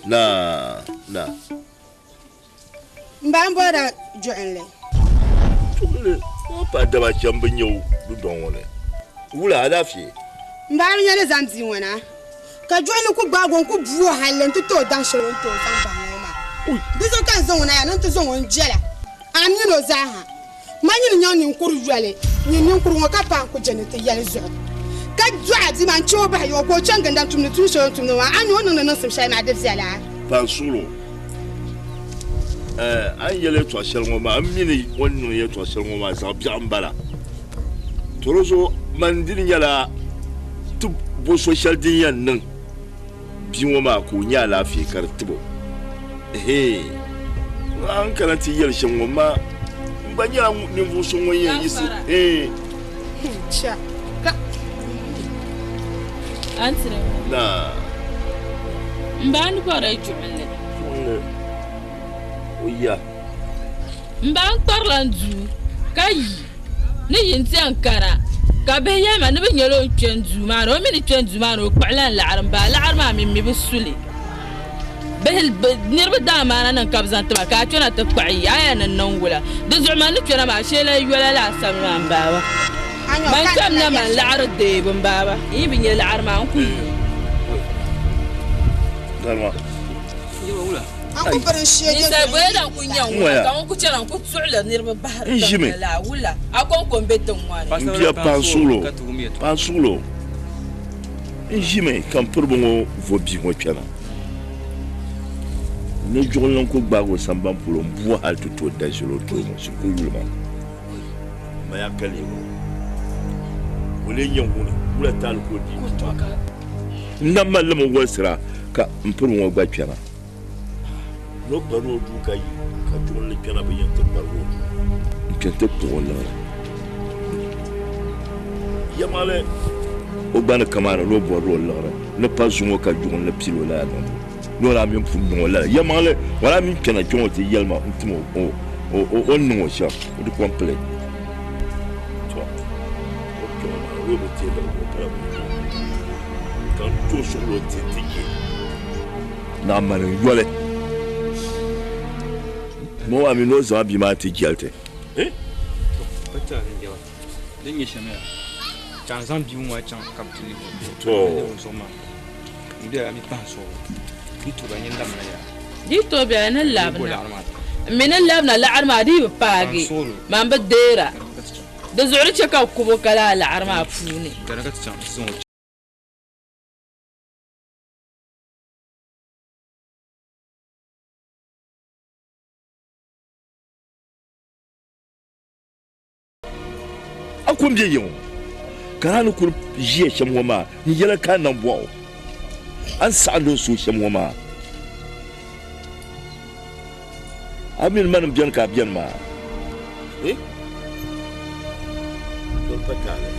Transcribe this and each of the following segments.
Na. Mbambora joinle. Joinle. O pa da ba chambe nyu du don wole. Wula alafi. Mbam nyale zamzi wona. Ka joinle ku gbagon ku buo halen to dan shoro to san ba ma. Bizo kan zon wona ya nan to zon won jela. Ami no zaha. Manyi nyaw ni nkuru jwale. Ni nkuru ngoka pa ku jenete yale zo. Ka dwa di man cho ba yo ko changa ndan tumne tu so tumne wa anyo no no sim shay na de zela. Pansulo. An yele to shelmo ma amini wonno ye to shelmo ma za bi ambala. Torozo mandini yala tu bo social din yan nan. Bi wo ma ko nya lafi kartibo. An kana ti yel shelmo ma banya ni vu so won yen yisi. Cha. Answer. Na. Mbani bara jumle. Oya. Mbang parlanzu. Kai. Ni yinti ankara. Ka be yema ni nyelo twenzu ma ro mi ni twenzu ma ro kwalan la arma mi busuli. Behel nirba dama nan kabzan ta ka tuna ta kwai aya nan nan wula. Da zuma ni tuna ma shela yola la samma bawa. Man kam na man la arde bun baba. Ibi ni la arma an ku. Dalma. Aku bersih je. Saya boleh aku nyang. Kamu ku cakap aku sulit ni berapa bahar. La wula. Aku betul mana. Dia pansulo. Injime kam purbongo vobi mo piana. Ne jolon ko bago sambam pulo mbuwa haltu to dajolo to mo sikuluma. Maya kalimo. Wole nyonguni wula tal ko di. Ndamba lemo wosra ka mpurmo gba piana. No baro du kai ka jol le piana be yente baro. Kente ko la. Yamale o bana kamara no boro la. Ne pas jumo ka jol le pilo la no. No la mi fu no la. Yamale wala mi piana jongo te yelma ntimo o no sha o de complet. Quand tout sur le tétiqué. Na manu yole. Mo amino za bi ma ti gelte. Pata ngewa. Denye shamela. Chanzan bi mo chan kaptili. To. Soma. Ndia mi panso. Dito ba nyenda maya. Dito ba na labna. Min labna la arma di paagi. Man badera. Da zuuri chaka kubo kala la arma funi. Kana ka chan zon. Akumje yon. Kana no kur je shamwama, ni yela kan nan bo. An sa lo so shamwama. Amin man bien ka bien ma. Don patale.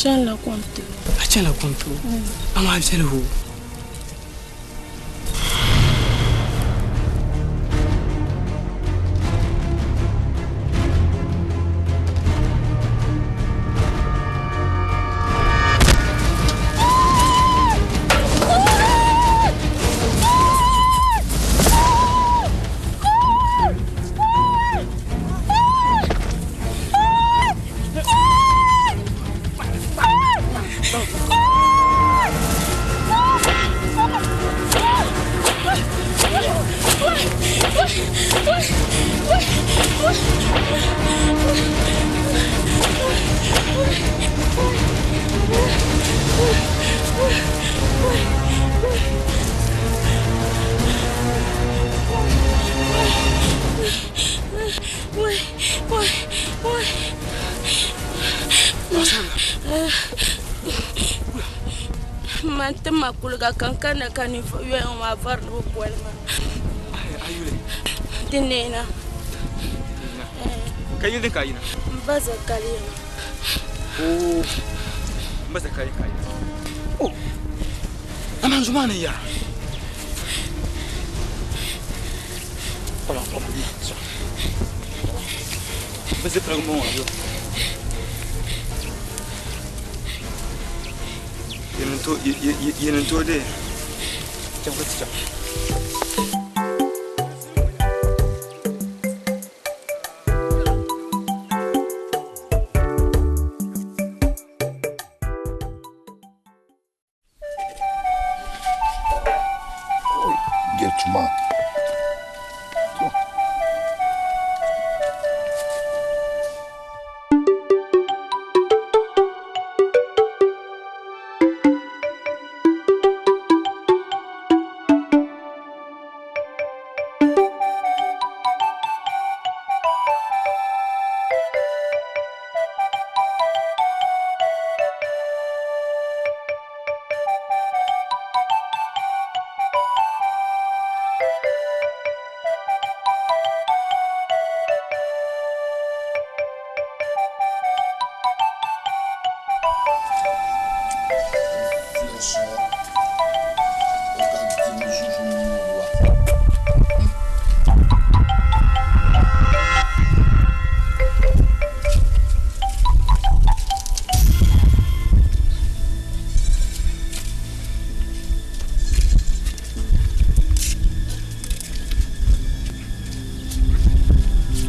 Tiens la compte. Tiens la compte. Ama absele ho. man tema kulga kankana kani yo ma var no bolma ayule dinena kayina kayina baza kalina oh baza kayina oh aman zumana ya voilà baza kalmo yo yenento de chakutsa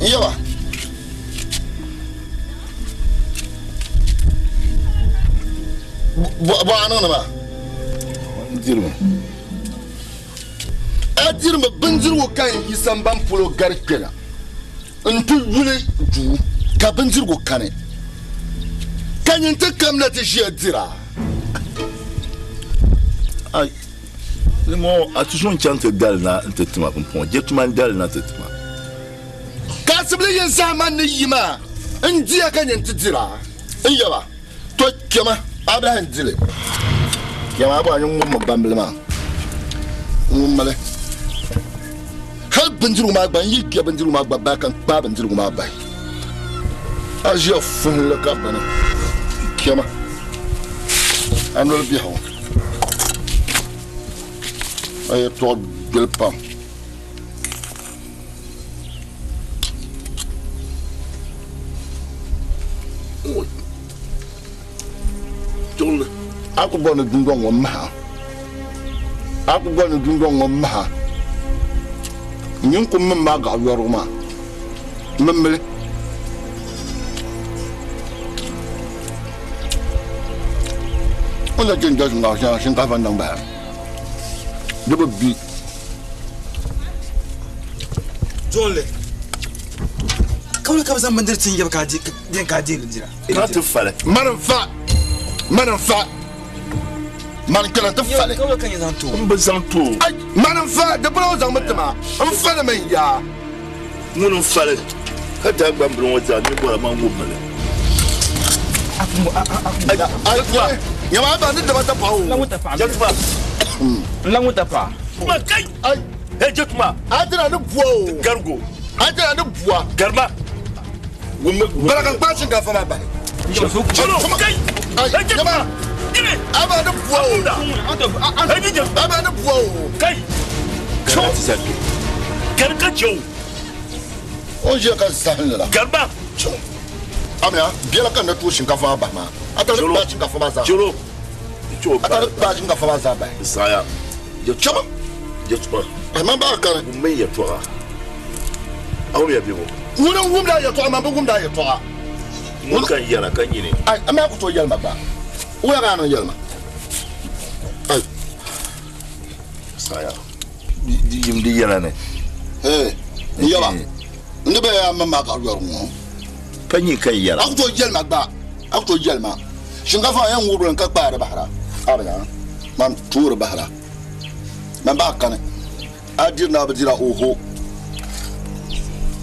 Yawa. Ana ba. Dirma. Adirma banjirwo kan isan ban pulo garkela. Ntu wule ju ka banjirwo kane. Kanyin ta kamna ta shi adira. Ai. Mo attention chante dal na ntetuma pompon. Jetman dal na tetuma. Kasibli yin zaman ni yima. Ndiya kanyin tidira. Yawa. To kema Abraham dile. Kema ba nyum mo bamblema. Male. Hal banjiru ma ban yi ke banjiru ma ba kan ba banjiru ma ba. Aje fun le ka bana. Kema. Anol bi hawo. Ay to gel pam. Aku gonna do wrong on my Aku gonna do wrong on my You come maga your Roma. Member On the gin doesn't know, I think I've a number. There would be Jole Kawla kabza mandir tinja kaji den kaji lindira Not to fall. Man of fat. Man kala ta fale. Kawla kan yanto Mbazanto. Ay, man fa da bro za mutuma. An fale mai ya. Mun fall. Hata gbambron wata ni bora ma ngumale. Ay, ya ma ba ni da mata pawo. Jetma. Languta pa Ma kai. Ai. Hey jetma. Adira ni buo. Gargo. Adira ni buo. Garba. Barakan pashin ka fama ba. Cholo kai. Hey jetma. Aba ni buo. Hey jetma. Aba ni buo. Kai. Cholo tisaki. Garga jo. O je ka sahin la. Garba. Amia, biela kan na tu shinkafa ba ma. Ata ni ba shinkafa ba za. Cholo. Cholo. Ata ni ba shinkafa ba za ba. Saya. Chama. Jetma. Ay man ba kan. Umay ya toa. Awu ya bibo. Wurin wumda ya to amma ba wumda ya to. Mun kan yara kan yine. Ay, amma ku to yalma ba. Uya ga no yalma. Ay. Saya. Di yara ne. Yawa. Ndibe ya mama ka yor mo. Kan yi kan yara. Aku to yalma ba. Aku to yalma. Shinkafa yan wurin ka kpare bahara. Abana. Man tur bahara. Man ba kan. Adir na ba dira oho.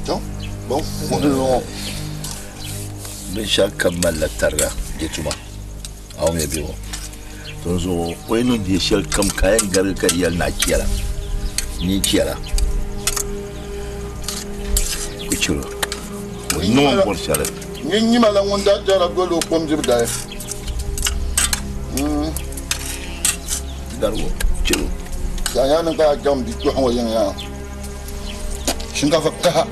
To. Bon. Bin sha kammala targa jetuma. Awu ya bibo. tonzo wayno di shel kam kayan gar ka yal na kiyala ni kiyala ku ciro no bor shala ni mala wonda jara golo kom jibda darwo ciro saya nan ka jam di ko hawa ya shinkafa ka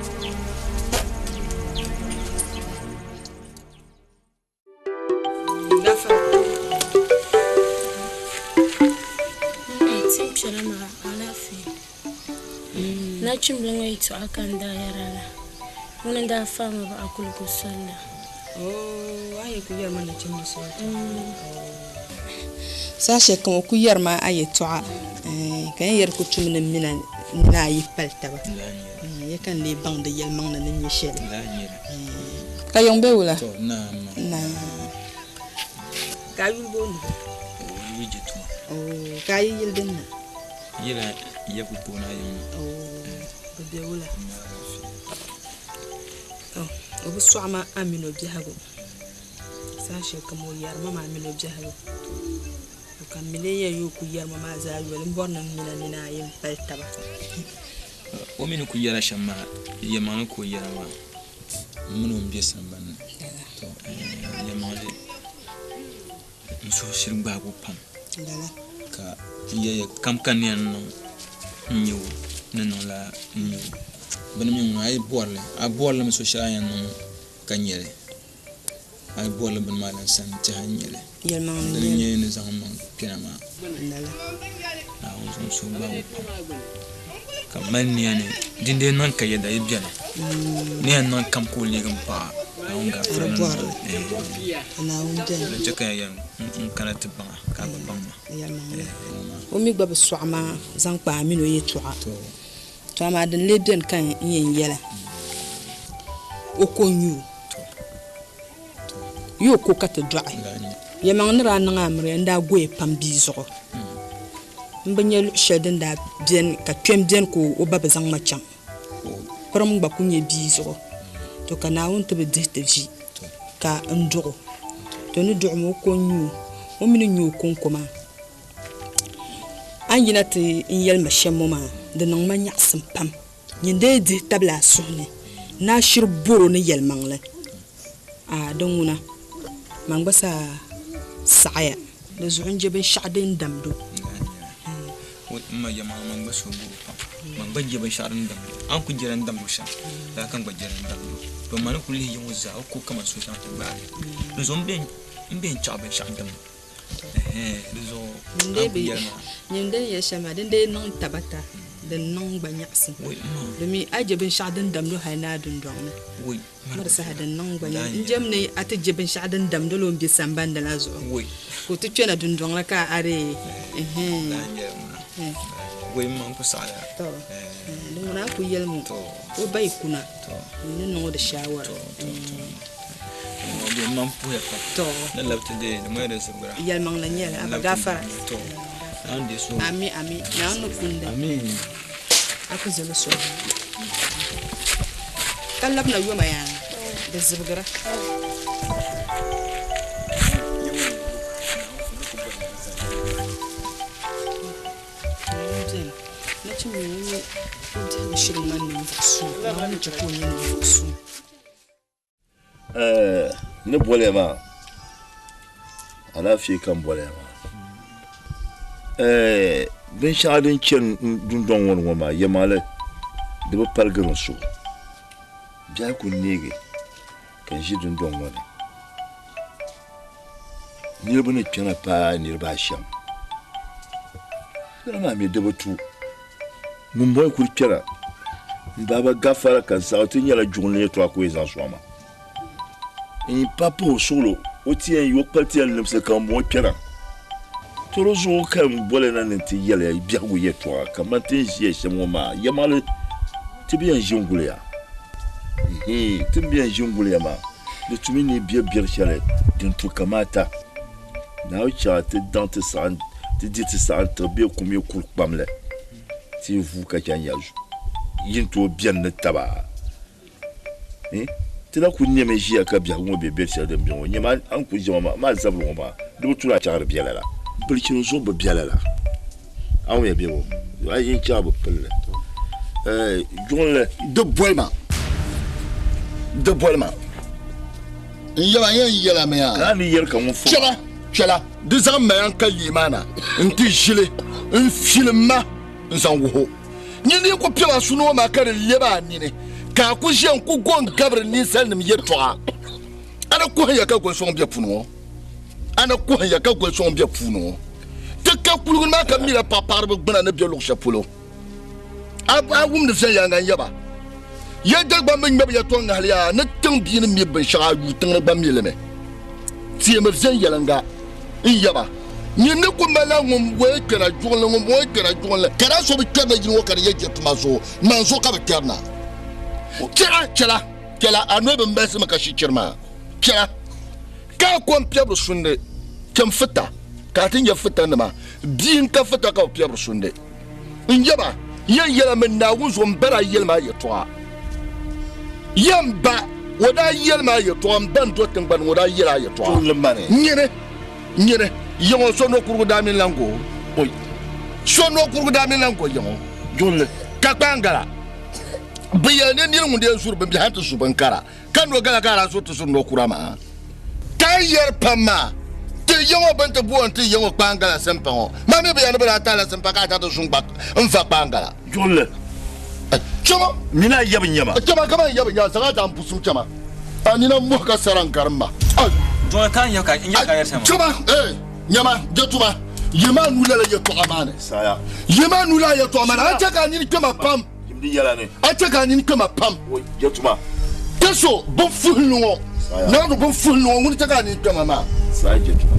Chimblanga itu akan daerah. Muna da fama ba akul kusalla. Oh, aye ku yar mana cin musu. Sashe kan ku yar ma aye tu'a. Kan yar ku tumna mina na yi palta ba. Ya kan le bang da yel mang na ni shel. Ka yong be wala. Na. Ka yul bon. Wijitu. Oh, ka yil den na. Yela ya ku bona yin. De wala. Oh, obu suama amino bihago. Sashe kamo yar mama amino bihago. Kan mile ya yo ku yar mama za yo len borna mina nina yin palta ba. O min ku yara shamma ya man ku yara ma. Mun biye samban. To ya male. Muso shirin babu pam. Dala. Ka ya kam kan yan no. Nyu non la nyu. Ben mi ay borle a borle mi so shayan no kanyere. Ay borle ben malan san ti hanyere. Yel ma de ni ni zan man pinama. Dala. Na on so babu pam. Kaman ni ane dinde nan kayeda ibjana. Ni nan kam ko legam pa. On ga fara na unde le jaka yan kana tibanga ka bamba ya ma o mi gba suama zan pa amino ye tu'a to ma den le den kan yin yela o ko nyu yo ko ka te dwa ya ma nra na amre nda goye pam bi zo mbanya shedin da bien ka twem bien ko o baba zan ma cham pram gba kunye bi zo to kana on te be de ji ka ndoro to ni do mo ko nyu o min nyu kon koma anjina te yel ma shemmo ma de non ma nyaksam pam nyinde de tabla sone na shir boro ni yel mangle a donguna mangba sa saaya de zunje ben shadin damdo ma yama mangba so buru man bajje ba sharin dam an ku jiran dam sha da kan ba jiran dam to man ku li yin za ko kama so sha ta ba do zo ben cha ba sha dam do zo ndebe nyinde ya shama dinde non tabata den non ba nyaksin demi aje ben sha den dam do hayna dun don oui mar sa den non ba njem ne ate ben sha den dam do lo mbi samban da lazo oui ko tu tuna dun don la ka are we man ko saya to dum na ku yelmu o bay kuna to ni no da shawara de man pu ya to na labte de mo de subra yelman la nyela aba gafara to ande so ami na no kunde amin aku zelo so kallab na yoma ya da zubgra ne bolema ala fi kan bolema ben shadin chen dun don won woma yemale de ba palgron so ja ku nege kan ji dun don won ni bune kena pa ni ba sham ma mi de batu mun boy ku kera baba gafara kan sa o tinya la journée to ko ezan swama in papa o solo o tien yo parti en lemse kan mo kera toro zo kan bole na nti yele bia go ye to ka mantin je shemo ma yamale tibian jungule ya tibian jungule ya ma de tumini bia bia chale din to kamata na o chate dante san ti dit sa entre bia komi kur pamle ti vu ka janyaju yinto bien ne taba tila ku nyeme jia ka bia ngo be bel sel dem bio nyema an ku joma ma zablo ma do tura char biela la Bilkin zo ba bialala. Aw ya biemo. Ay yin cha ba pelle. Jonle de boilma. Yala yala me ya. Ka ni yer ka mo fo. Chala. De zam me an kalimana. Nti jile. Nfilma. Nsanwo. Nyini ko pia suno ma kare leba nini. Ka ku jen ku gon gabre ni sel nim yetwa. Ana ko ya ka ko so bia puno. Te ka kulun ma ka mira papa ba gbana na bia lo chapulo. Wum de sen ya ngan yaba. Ya dagba men mebe ya to ngaliya na tan bi ni mi ban sha yu tan ba mi leme. Ti me sen yalanga. Yaba. Ni ne ko mala ngum we kana jonle ngum we kana jonle. Kara so bi kana jin wo kana ye jetuma so. Manzo ka be terna. Kela anu be mbese maka shi chirma. Kela ka ko mpiabro sunde. Kem fita. Ka tin ya fita ndama. Bin ka fita ka mpiabro sunde. Yaba. Yela men na wuzo mbara yelma yetwa. Yamba wada yelma yetwa mban do tengban wada yela yetwa. Nyere yongo sono kurgu dami lango. Oy. Sono kurgu dami lango yongo. Jolle kakangala. Biya ne ni ngunde sur be hatu subankara. Kando gala so to sono kurama. Kayer pama. Te yongo bante buante yongo pangala sempango. Mame be yana bela tala sempaka ta to sungba. Mfa pangala. Jolle. Chama mina yabnyama. Chama kama yabnya sanga ta mpusu chama. Anina muka sarankarma. Jolle kan yaka yer sama. Chama nyama jetuma. Yema nula ya to amane. Saya. Yema nula ya to amane. Acha ka ni kama pam. Yimdi yala ne. Acha ka ni kama pam. Oy jetuma. Keso bon fulno. Na do bon fulno nguni taka ni kama ma. Saya jetuma.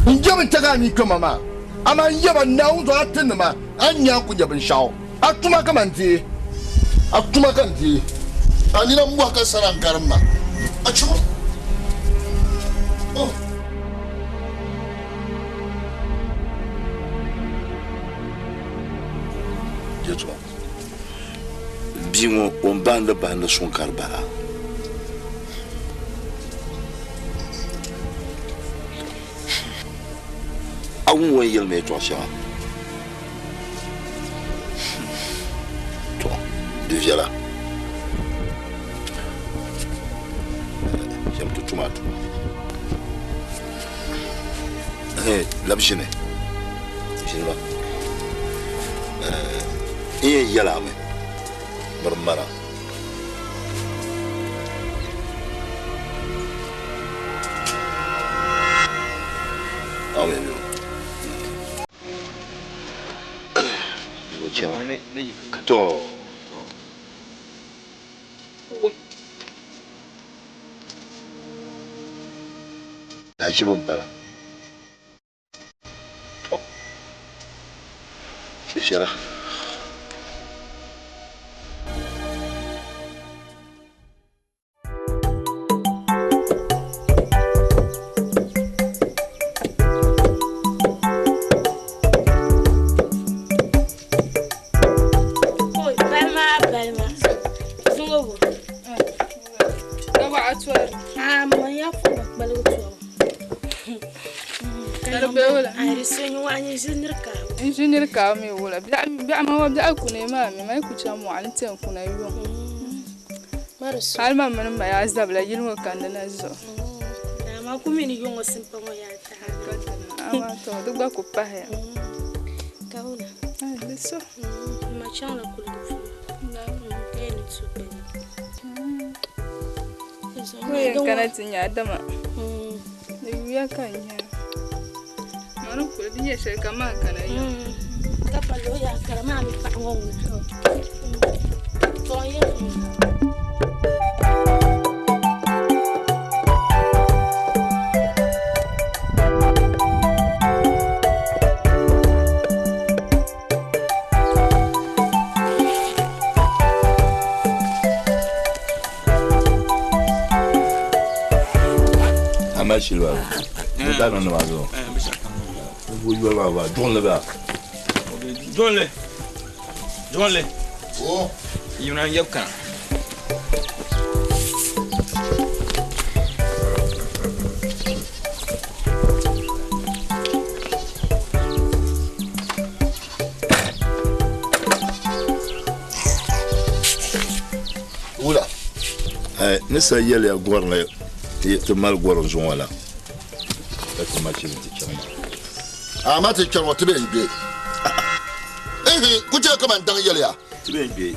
Njaba taka ni kama ma. Ama yaba na uzo atenna ma. Anya ku jabin shawo. Atuma kama nti. Atuma kan nti. Anina mwa ka saran karma. Achu. Oh. Jetuma. Bingo on banda son karbala. Awon yel me to sia. Toi, deviens là. J'aime tout tomate. L'abjene. Je ne vois. Et yala me. Marmara. Ah oui, oui. Tiens, toi. Là, je ne pas là. Oh. C'est là. Engineer ka mi wala bi'a ma wa bi'a kune ma mi mai ku cha mu an ten kuna yo Marasu hal ma man ma ya zabla yilmo kan da nazo da ma ku mi ni yo simpa mo ya ta ama to duk ba ku pa ya kauna leso ma chala ku lu na ni tsupe ko kana tinya dama ni wiya kan ya manu ku di ya sheka ma kana yo kapalo ya karama mi pa ngong to ye Amashilwa. Mutano no mazo. Vous y allez voir, donne le bas. Donne-le. Oh. Il y en a un yopka. ne sa yɛli ya gɔri la ti mali gɔri zuŋɔ la ka ti ma chim ti chɛŋ a ma ti chɛŋ o ti bɛ n gbe ku chɛ ka man daŋ yɛli ya ti bɛ n gbe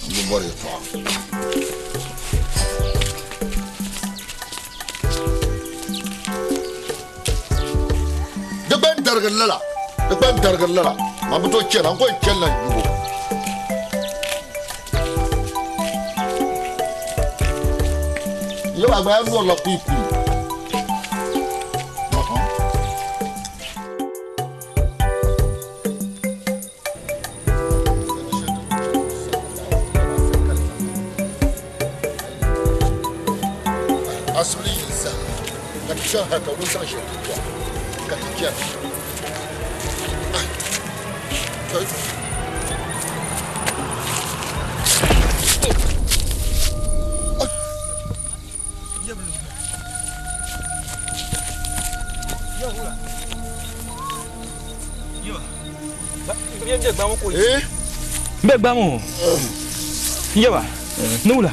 n bɔri tɔ di gbɛn darigi lala ma bi to chɛna n ko n chɛni na yugo yaba gba ya nɔri la kuyi kuyi asibili yi sa ka ti chɛn ha ka wuli zaŋ ʒe ti tɔ ka ti chɛn Mbɛ gbamo. Yaba. Nula.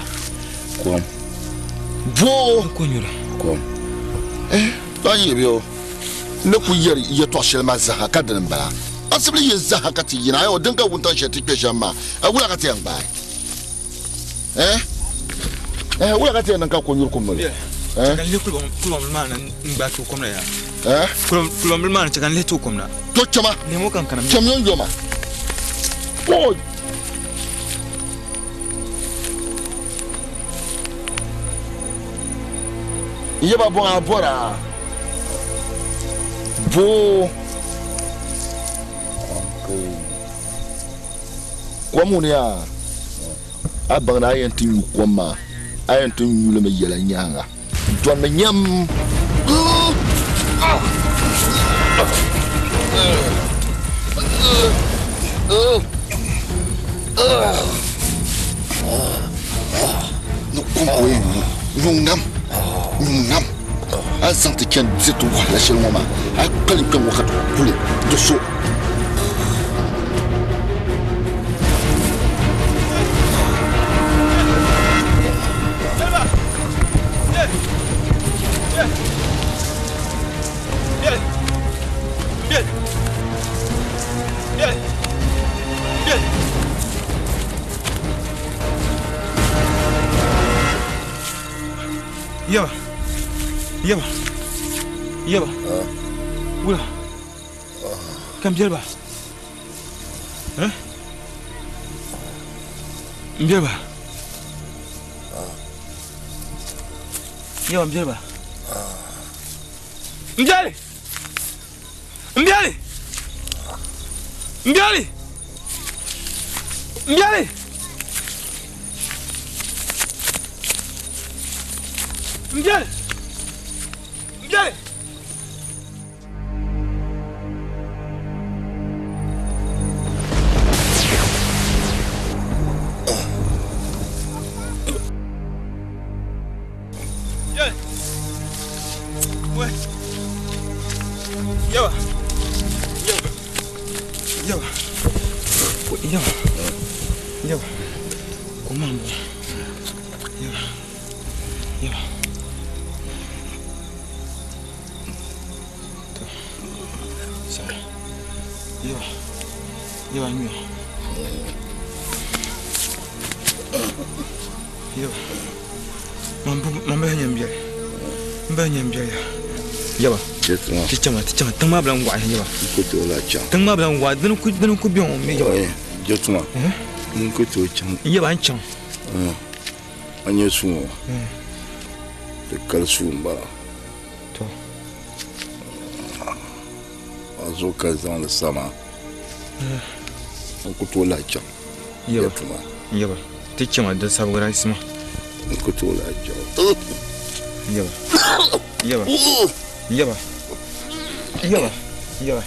kom boo Ko nyura. kom ba yi bi o ne ku yɛri yɛtɔɣa shɛli ma zaha ka dini bala asibili yi zaha ka ti yina ayo din ka wuntaŋ shɛli ti kpe shɛm maa a wula ka ti yɛn gbaai wula ka ti yɛn niŋ ka ko nyuri kum mili Kan le kulom mana ngba to komna ya. Kulom mana kan le to komna. to chama Ne mo kan kana. cham yon yoma o yaba bon a bora bo kwamu ne a bagna ayen tin kwama ayen tin yule me yela nyanga don me nyam no kompo nyungam a zãng tɩ kẽnd zɩ tɩ wasla shɛli wã maa a kalim kpɛng wakat kule do so Yaba. Wula. Kam jelba. Mjelba. Yaba mjelba. Mjali. Mjali. Mjali. Mjali. Mjali. Mjali. Yaba. Tichama. Tangma blan wa yaba. ko to la chang Tangma blan wa dan ku bion me yaba. jotuma ko to chang Yaba an chang. anye sumo te kalsum bara To. azo ka dans le sama ko to la chang Yaba. jotuma Yaba. Tichama da sabura isma. ko to la chang Yaba. Yaba. Yaba. Yaba. Yaba.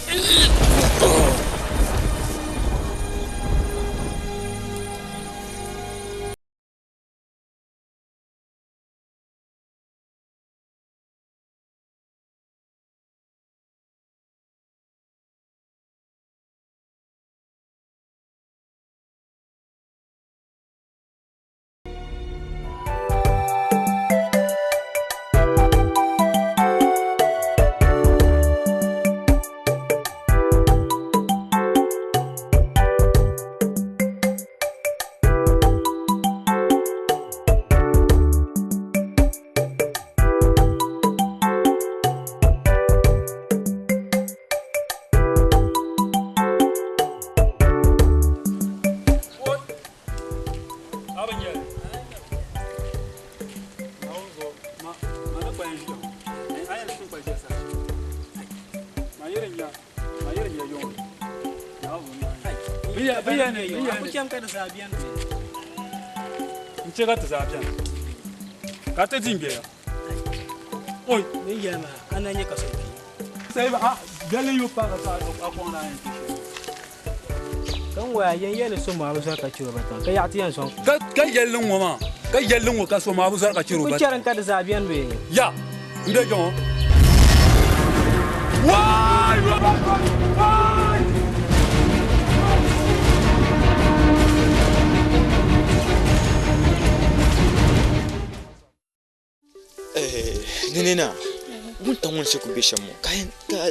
Nchega tazabia. Kata dinge. Oi, ni yema ananye kasopi. Saiba gale yo para sa akona en. Kan wa yen so ma buza ka ciwo batan. Ka yati yan son. Ka yellin wo ma. Ka yellin wo ka so ma buza ka ciwo batan. Ku charan ka da zabiyan be. Ya. Nde jon. Why? Why? Nina, wunta wun se ku besha mo. Ka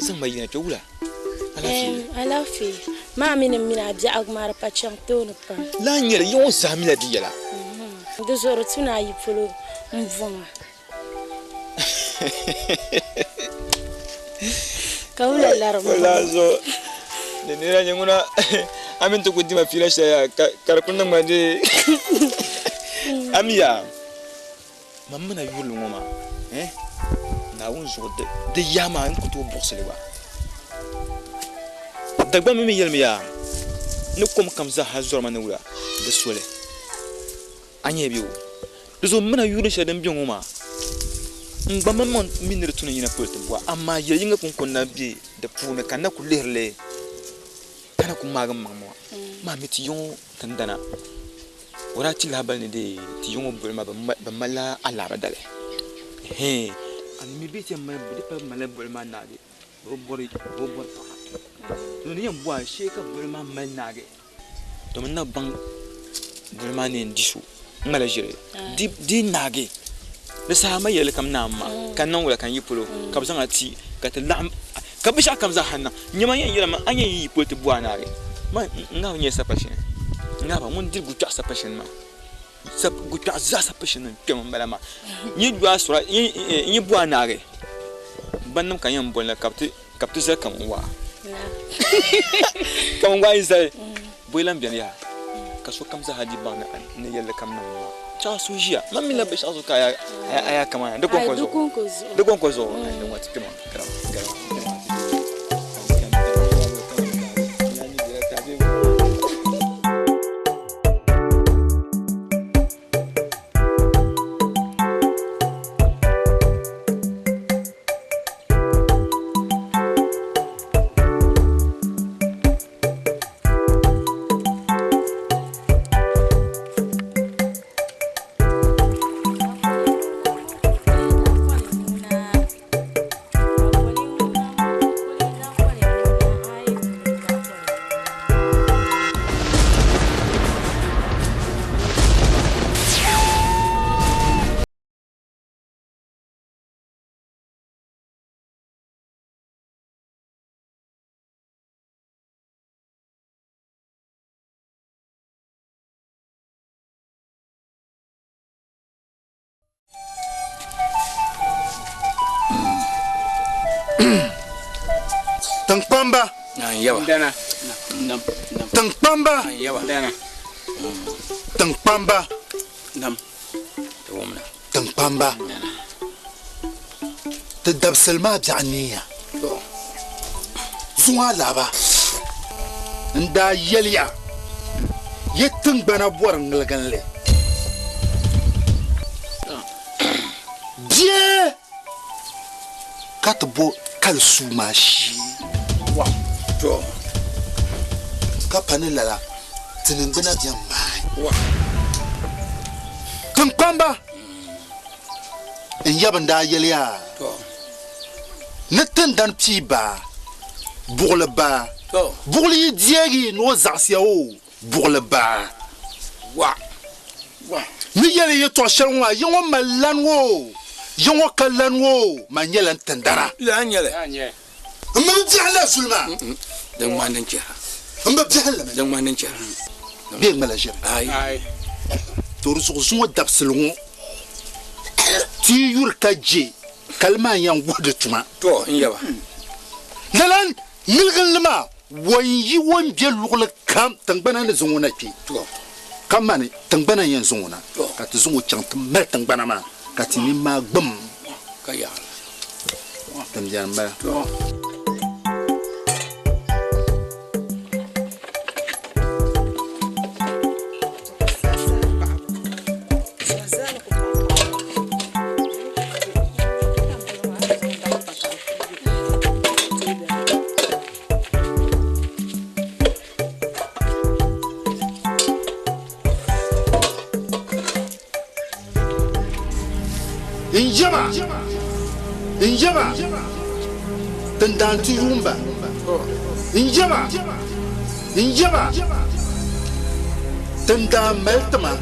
zan mai yana jawula. Alafi. Ma min abi agmar pa chanto no pa. La nyere yo zamila di yala. De zoro tuna yi polo mvoma. Kaula larmo. Wala zo. Nina nyanguna amin to kudima fila shaya karkunna mande. Amiya. Mamma na yulu ngoma. Na wun zo de yama an kuto boxele ba. Dagba mi yelmiya. Ni kom kamza hazor manula de sole. Anye biu. Zo mana yulu shadan bi ngoma. Ngba mamma minir tunu yina pulta wa amma yinga kun na bi de puna kana ku lerle. Kana ku magam mamma. Ma miti yon tandana. Wara ti labal ni de ti yon bulma ba mala ala badale. Ani mi beti ma de pa mala bulma nage. Robori pa. No ni yamba sheka bulma man nage. To manna bang bulma ni ndisu. Ngala jere. Di nage. Da sama yele kam namma. Kan nan wala kan yipulo. Ka bazanga ti ka ta lam. Ka bisha kam za hanna. Nyama yen yela ma anya yi pote bua nage. Ma ngaw nye sapashin. Ngaba mun dir gutu sapashin ma. Sap gutu za sapashin kem balama. Ni dua sura ni bua nage. Bannam kan yam bolna kapti za kam wa. Kam wa isa. Boilam bien ya. Ka so kam za hadi bana ne yele kam nan ma. Cha sujia. Mami la besha so kaya aya kama. De konkozo. De konkozo. Ai wati kema. Kara. Tangpamba. Yawa. Dana. Tangpamba. Yawa. Dana. Tangpamba. Nam. Tawamna. Tangpamba. تدبسل ما بجعنية زوا لابا ندا يليا يتن بنا بور نلقن لي ديه كاتبو كالسو ماشي Wa. To. كاباني لالا تنين بنا بيان ماي Wa. تنقامبا إن يابن دا يليا To. نتن دان بيبا بغلبا To. بغلي ديالي نو زعسياو بغلبا Wa. Wa. نيالي يتوشلوا يوم ملانو يوم كلانو ما يلان تندرا La anyale. Anye. أما بجهل سلما Dan manan kira. أما بجهل Dan manan kira. بيغ ملاجر Ai. تورسو زو دبسلو تي يوركاجي كلمة ينقود تما To yawa. نلان نلغن لما ويي وين بيلوغ كام تنبنا نزونا كي To. كم ماني تنبنا ينزونا To. كاتزو تشانت مر تنبنا ما كاتيني ما بم Kaya. تمجان ما To. Injama. Tendanti rumba. Injama. Tenda meltama.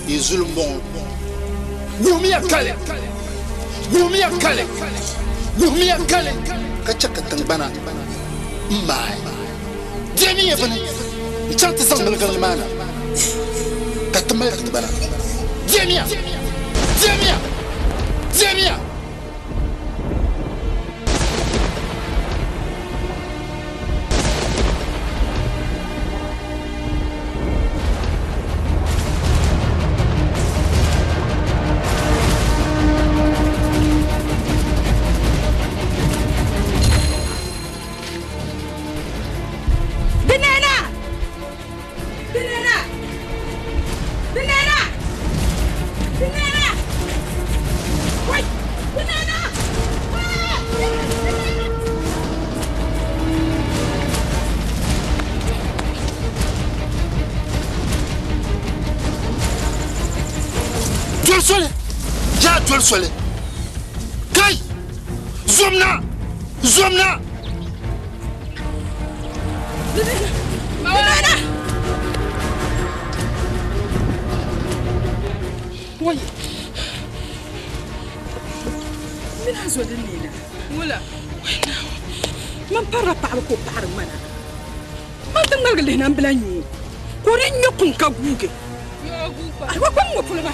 Izulmon. Gumia kale. Kachaka tangbana. Mai. Jeni evani. Chante sangal galmana. Katmal tangbana. Jemia. Soleil. Kai! Zomna! Banana! Wait. Mina zodinina. Wala. Man para para ko para mana. Man tangal gele nan blanyu. Ko ren nyokun ka guge. Yo gupa. Ay wa kwang mo pula ba.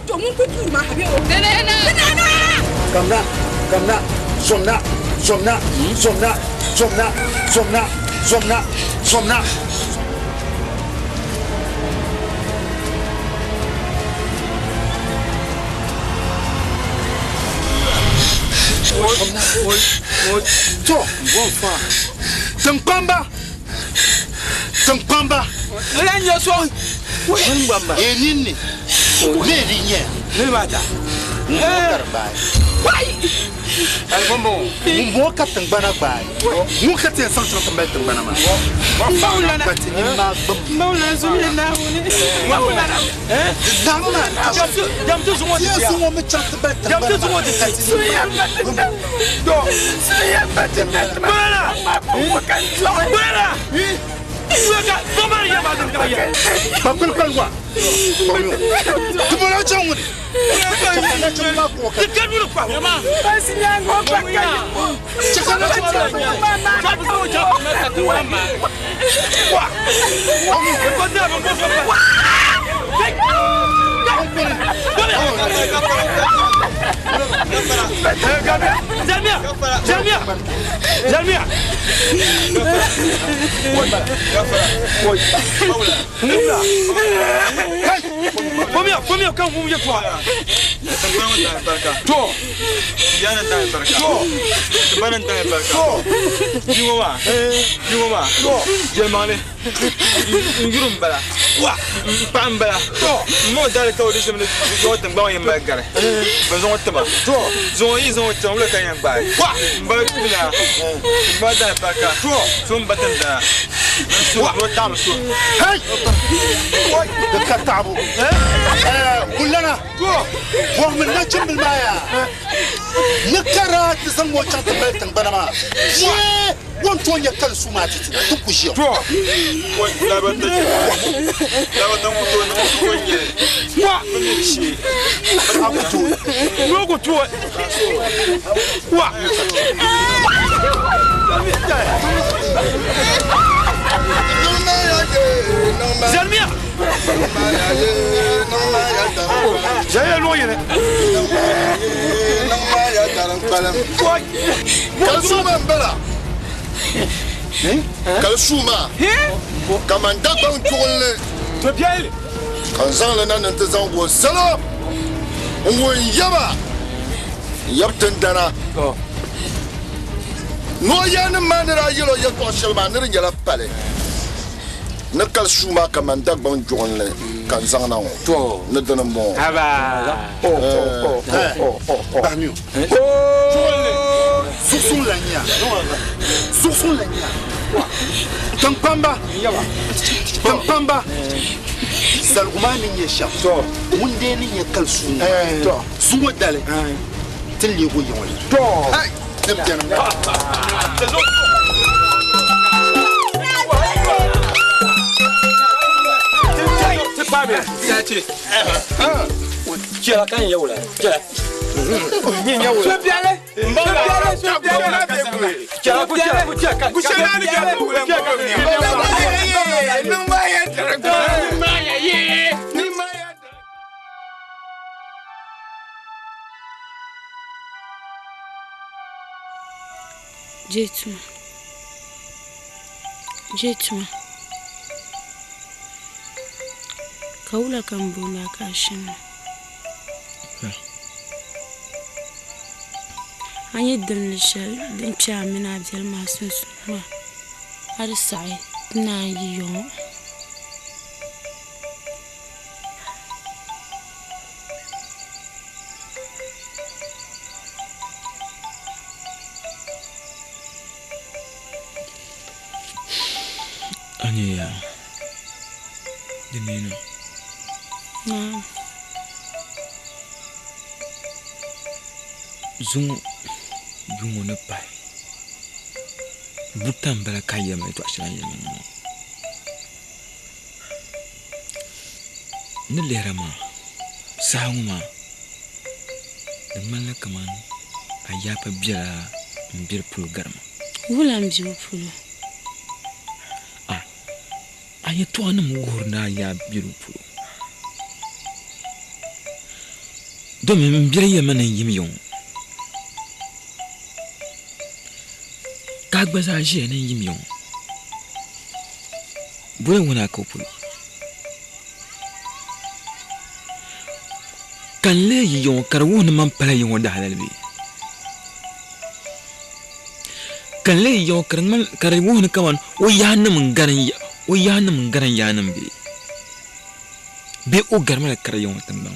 Mon couple m'a rien. Comme là, somna. Toi, bon frère. Tengpamba. Rien so. Et nini. Rien. Ne mata. Why? Mon captain Banabai. Mon captain central comme Belton Banama. Jalmia. Pomia kan mu yefa. To. Yana da barka. To. Banan da barka. To. Jiwa. To. Jemale. Ngurum bala. Wa. Pam bala. To. Mo dale to de semne go tan ba yamba gare. Ba zo tama. To. Zo yi zo tan le kan yamba. Wa. Ba tula. Ba da barka. To. Sun batan da. Su wa tam su. Hey. Oi, de katabu. كلنا وهم النجم بالمايا نكرات زنقو شاط بيتن بنما وانتون يكل سماتي تكوشيو لا بتجي لا بتموتون وا من الشيء لوغو تو وا Zalmia! J'ai loin. Kalsuma mbela. Kalsuma. Kamanda ba untolle. To bien. Kanzan le nan ntezan go salo. Ngo yaba. Yabten dana. No yan manera yelo yato shelma nir yala pale. Nakal shuma kamanda ba untolle. Kanzan na on. To ne donne bon. Ah bah. Sourson lagna. Tampamba. Tampamba. Salgumani ya shaf. Wunde ni ya kalsu. Suwa dale. Tilli go yon. Ai, tabbiyana. Pas bien, c'est tu. Tu as quand yaoula. Tu as. Tu bien là. Jetuma. Kaula kambuna kashin. Anye dimlishal dim chamina abdel masun suma. Har sai na yiyo. Anye ya. Dinina. Zungu yungu ne pai butan bala kaya mai to ashan yamin ne lera ma sangu ma da malla kaman ayapa biya mbir pul garma wulam jibu pul aye to anam gurna ya biru pul domin mbir yaman yimiyon Kagbaza je na yimiyon bure wona ko pul kan le yiyon karwo na man pala yon da halalbi kan le yiyon karwo na kaman o yanam garan yanam be o garma karayon tamban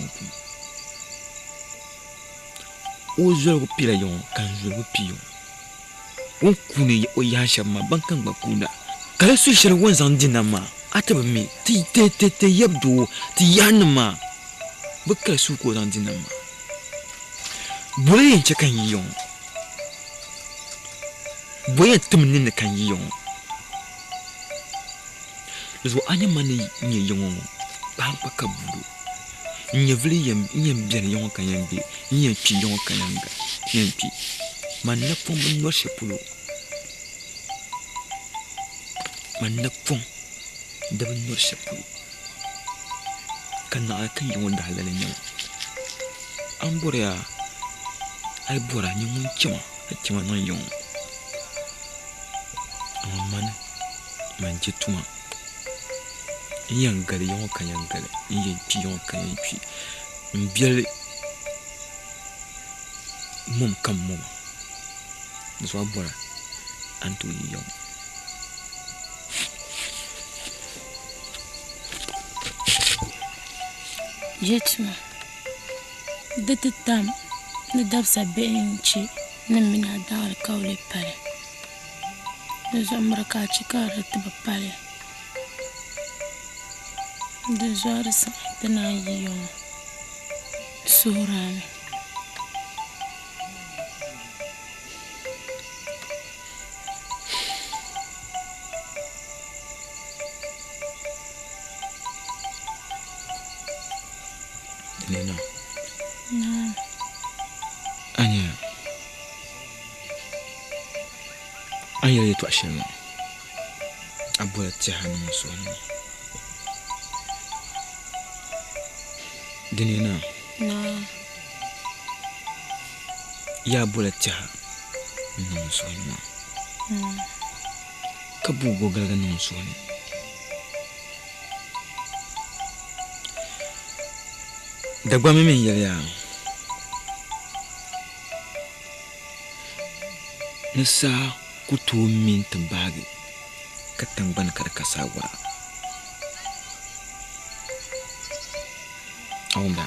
o zo pila yon kan zo piyon on kuni o yasha ma bankan bakuna kala su shir won zan dinama ataba me ti yabdo ti yanma bukka su ko zan dinama boyen ce kan yiyon boyen tumnin kan yiyon zo anya mani ni yon ba ka buru ni vli yam bien yon kan yambe ni pi yon kan yanga ni pi man na pom no shepulo man na pom da ban no shepulo kan na kan yi wanda halalan yau an bura ai bura ni mun kima nan yon amma man jituma yan gari yon kan yan gari yin pi yon kan yin pi mbiyal mum kan mum zo bora antu yon Jetuma detitam ne dabsa benchi ne mina dawal kawle pare ne zo amraka chika ratba pare de zo arsa tana yon surami Nena. Anya. Anya yetu ashema. Abula tihani musoni. Dinina. Ya abula tiha. Musoni. Kabu gogalaga musoni. Dagba mimi yaya nisa kutu min tambagi katang ban kada kasawa aumba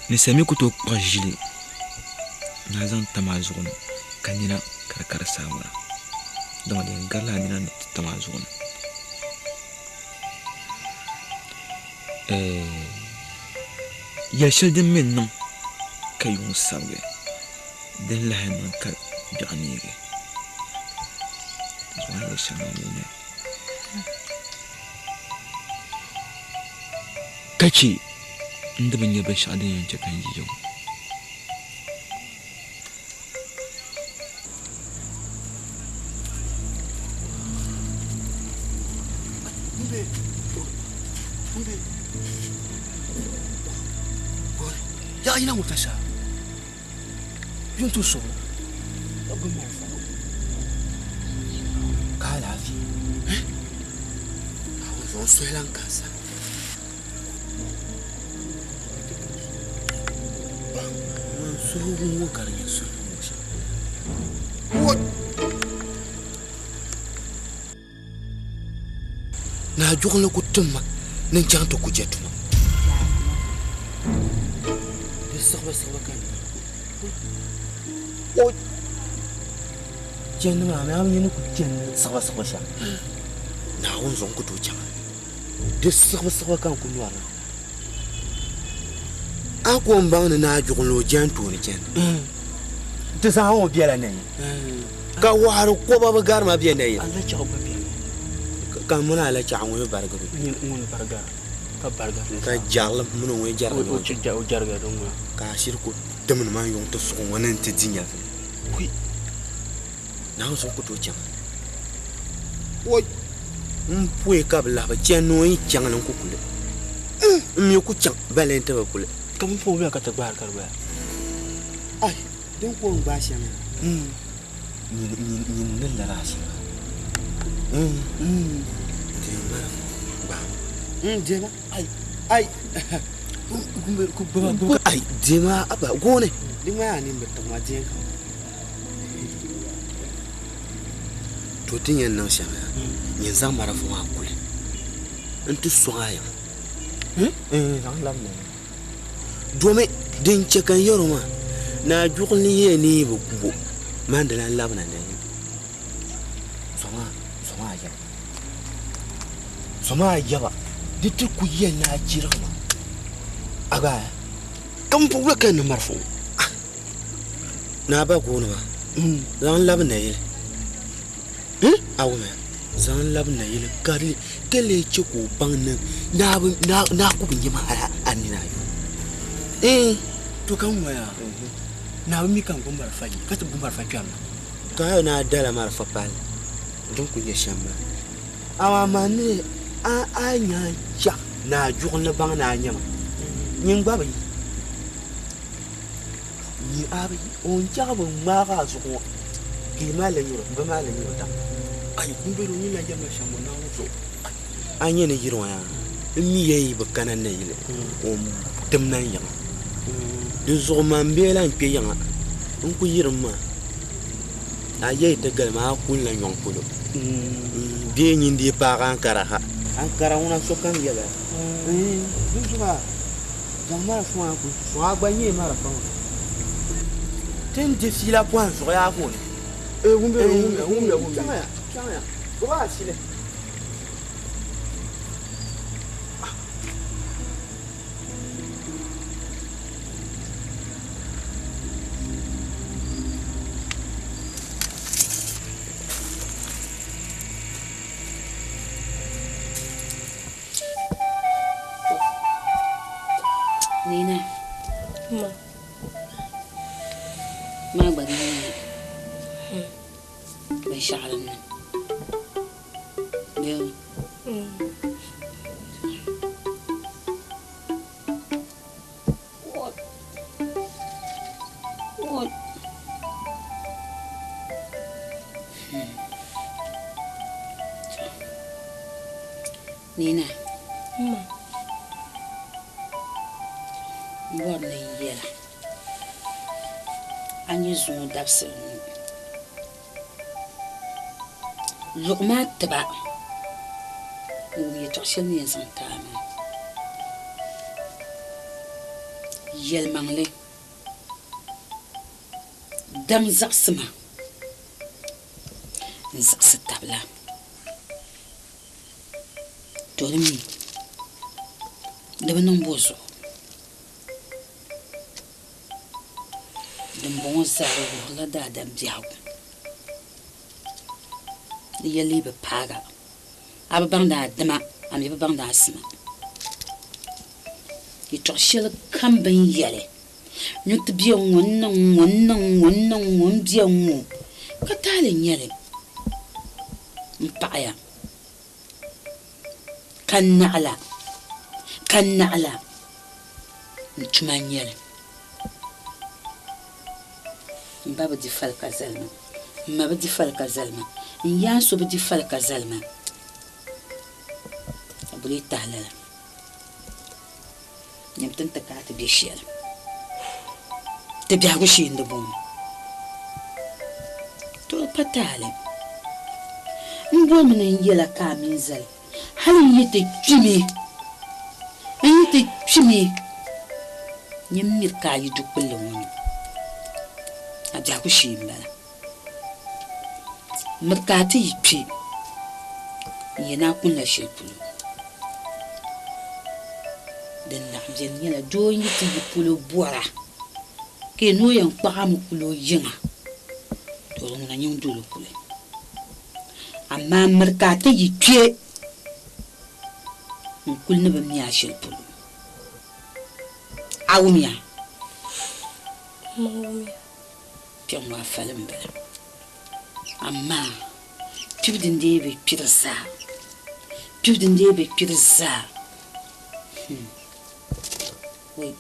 nisa mi kutu pajili nazan tamazono Kanina karkar samura. Dama da gala nina ne ta mazo na. Ya shildin min nan kai yun sabe. Dan lahan man ka bi'anige. Zuwa shamani ne. Kace inda ban yi bashi adin yanke kan yi yau. Ya ina mutasa. Yun to so. Abin mo fa. Ka lafi. Ako zo so lang kasa. So mo karya so mo siya. What? Na jukon ko tumma nang janto ko jetuma. Sakba kan. Oh. Jenna ma ma ni ku jenna sakba sha. Na won zon ku to jang. De sakba kan ku nuwa. Ako mbang na jukon lo janto ni jen. De sa ho biela ne. Ka waru ko baba gar ma biya ne. Allah cha ba biya. Ka muna ala cha ngwe barga. Ni ngwe barga. Ka barga. Ka jarla mun we jarla. O jarga don ma. Ka shirku demin ma yong to so wonen te dinya. Oui. Na so ko to jang. Oi. Mpwe ka bla ba jeno yi jang nan ku kule. Mi ku chang balen te ba kule. Kam fo be ka ta bar kar ba. Ai, den ko ba shi ma. Ni nan la rashi. Te ma ba. Je ba. Ai. Ai, dima aba gone. Dima ya ni mbeto ma je. To tinyen nan sha. Yin zan mara fu ma kule. Ntu soya. Zan lam ne. Dome din cekan yoro ma. Na jukni ye ni bu kubo. Mandala lab na ne. Soma ya ba. Ditu ku ye na jira ma. Aga kam fu kan marfu na ba ko ba zan lab na yile awu me zan lab na yile kali kele ci ko bang na ku bin ma anina yo to kan waya na mi kan ko marfa yi ka ta bu marfa kyamma ka na dala marfa pal don ku ye shamba awa mane a nya ja na jukna bang na nyama nhưng ba bị ni abi on chaba mara zuwa ki mala yuro ba mala yuro ta ai kun biro ni la jama shamo na wuzo anya ne yiro ya mi yayi ba kanan ne yile o dem nan ya du zo ma mbela en pe ya on ku yirim ma aye te gal ma kun la nyon kulo bi ni ndi pa ankara una sokan yala du zuwa Jamara fún wa kò sọ agbáyé mara fún wa. Tí ń jẹ sí la kó à ń sọ ya fún ni. Wúmbẹ̀. Kíáyà. Bó bá sílẹ̀. Nina. Ma. Ma بدنا بيشعرنا. يلا. Nina. Ma. What a year. And you soon that's look mad about we touching in some time. Yell mangle. Dam Zaxima. nzaqsi tabla torimi daba niŋ bo zuɣu din bɔŋɔ zaɣi wuhirila daadam biɛhigu di yɛ liibi paaga a bi baŋ daa dima a mi bi baŋ daa sima yɛtɔɣ shɛli kam bin yɛli nyuti bia ŋun niŋ bia ŋɔ ka taali nyɛli n paɣaya ka naɣala n tuma nyɛli n ba bi di fali ka zalima n ma bi di fali ka zalima n yaan so bi di fali ka zalima a buli tahalala nyam tin ti kaa ti be shɛli ti biɛhigu shee ndi bɔŋɔ to pa taali n bɔmi ni n yɛla ka a min zali hali n yi ti kpimi nyam miri ka a yi du kpulli ŋɔ a biɛhigu shee n bala miri ka a ti yi kpe n yɛ naa kunla shɛli polo din laɣim biɛni nyɛla doo n yi ti yi polo bɔra ka yɛ ni o yɛn kpagami kuli o yiŋa to di ŋuna nyɛ dolo kuli amaa miri ka a ti yi kpe n kuli ni bi mia shɛli polo a wumiya kpɛŋ waa fali n bala amaa pibu din dee bi kpiri zaa wai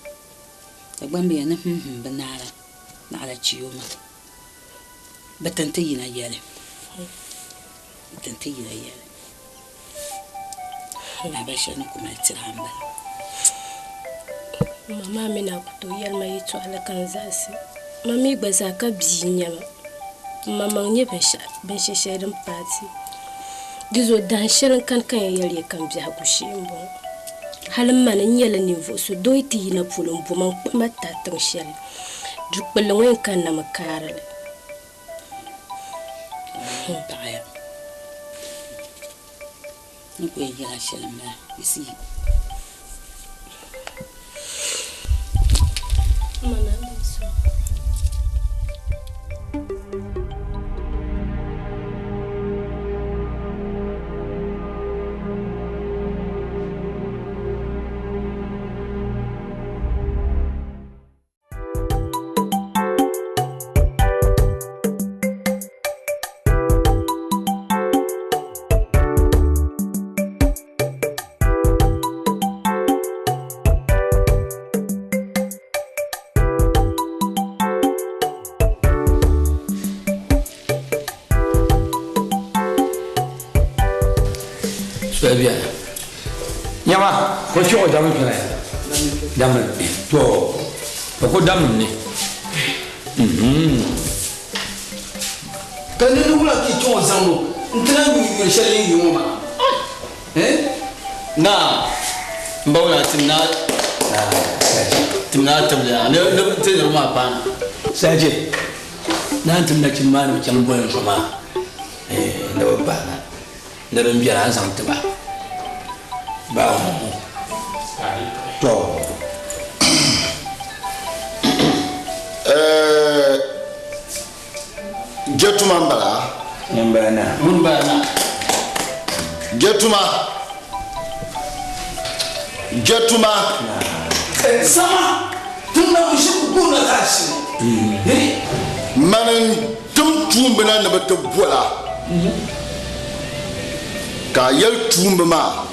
da gbambiya ni bi naɣala chiyoma bi tanti yina yɛli na ba shɛli ni kuma tira n bala mama mina ku to yɛlima yɛtɔɣali kan zaɣasi ma mi gba zaa ka bia nyɛma ma maŋ nyɛ binshɛshɛli din paati di zo dahin shɛli n kan kan yɛli kan biɛhigu shee n bɔŋɔ hali ma ni nyɛla ninvuɣu so doo ti yina polo n boma n kpama ta tiŋ shɛli du kpulli ŋɔ n kan na mi kaarili paɣaya ni ku yɛn yɛla shɛli n bala yisi bien. Nyama, ko ci o damu kala. Damu to. Ko damu ni. Kan ni wala ki ci o zamu. Ntana yu shali yu ma. Na. Mbawla timna tabla. Ne te ma pa. Saje. Na timna chimani chambo yo joma. Ne ba. Ne ran biara an san tiba. Ba. To. Jetuma mbala. Mbana. Jetuma. Sama. Tunna ushiku kuna kashi. Manan tumtumbana na bata bola. Ka yel tumba ma.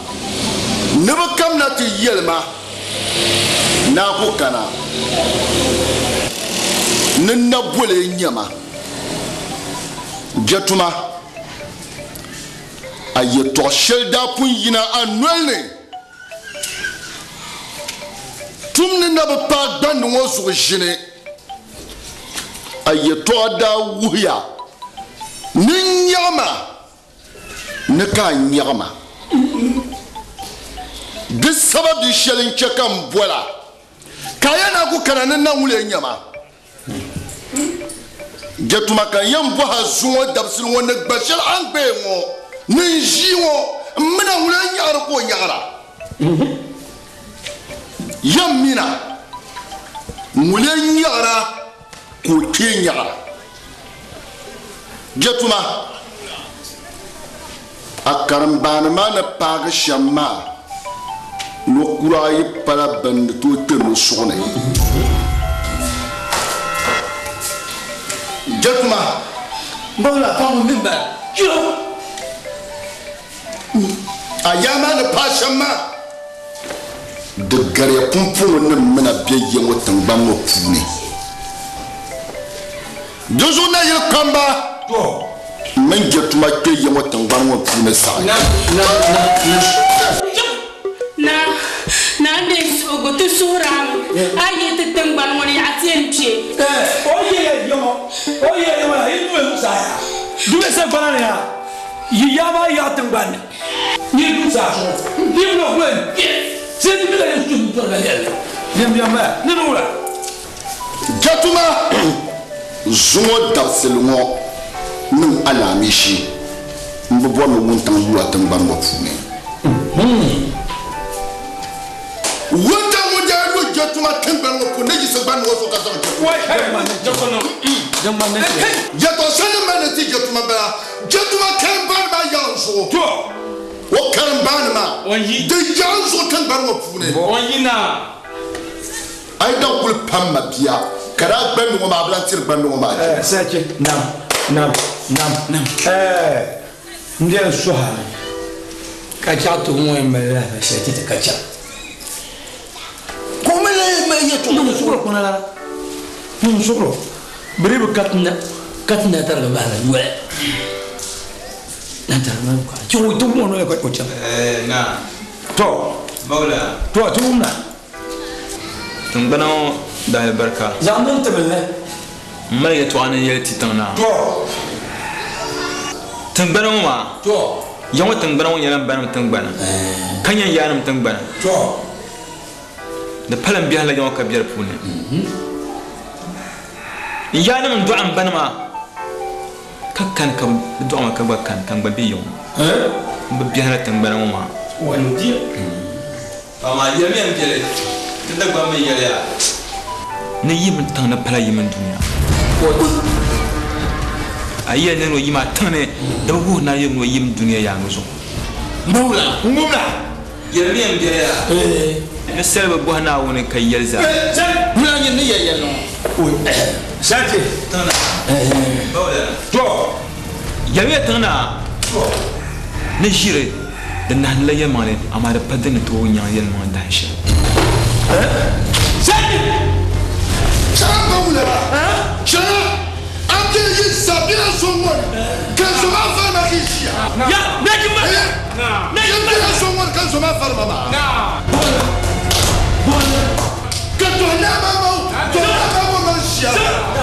Neba kam na ti yelma. Na ko kana. Nna bole nyama. Jetuma. Aye to shelda pun yina anwelne. Tumne na ba pa dan wo so jine. Aye to da wuya. Nin nyama. Ne ka nyama. De sababu shelin chekam bola. Kaya na ku kana na wule nyama. Jatuma kan yam bo ha zuwa dabsil wona gbashal an be ngo nin jiwo mina wula nyaara ko nyaara yam mina wula nyaara ko ke nyaara Jatuma akaram bana mana paga shamma no kurayi para band to tenu sone Jatuma Bola kamu mimba yo ayama ne pashamma de gare pumpun ne mena biye wotan bammo fune dozuna ye kamba to men Jatuma ke ye wotan bammo fune sa na ne go to suram ayi te tangban woni atienche oye yo ilu musa ya dule se banana ya yiyama ya tangban ni musa so ni no gwen se ni bela yesu to la ya ni mbiamba ni no la Jatuma zuwa dabselmo nin alamishi mbo no wontan luwa tangban mo fune wonta mo jaadu Jatuma tangban mo ko neji se ban wo so ka so Jato sene mene ti Jatuma ba Jatuma kan ban ba yanso to wo kan ban ma de yanso kan ban wo fune wonyina ay da kul pamma biya kara ban mo ma blantir ban mo ma sache nam ndiye suha kacha to mo emela sache te kacha komele me yeto no sukro konala no sukro beribu katna targa bala we nantar ma ko cho to mo no ko cha na to Bola to na tungbana da barka zaman taballa mai to anan yelti tana to tungbana ma to yawa tungbana wani yaran bayan tungbana kanyan yaran tungbana to da falan biya la yawa ka biyar fune yaran du'an bana ma kakkan ka du'an ka bakkan kan ba biyo biya la tungbana ma wani dia ama yamiyan biyar tunda ba mai yaya ne yimin tan na fala yimin duniya ayya ne no yima tan ne da hu na yim no yim duniya ya nguzo ngula yamiyan biyar ne selba bo na woni kai yalza muna yin ne yayyan no sati tana bawla to yamiyan tana ne jire da nan la yamane amma da fadin to nya yan man da shi sati shara bawla shara amje yi sabira somon kan so ma fa na kishia ya najma na ya somon kan so ma fa mama na que tu n'as pas mot, tu n'as pas mot mon chien.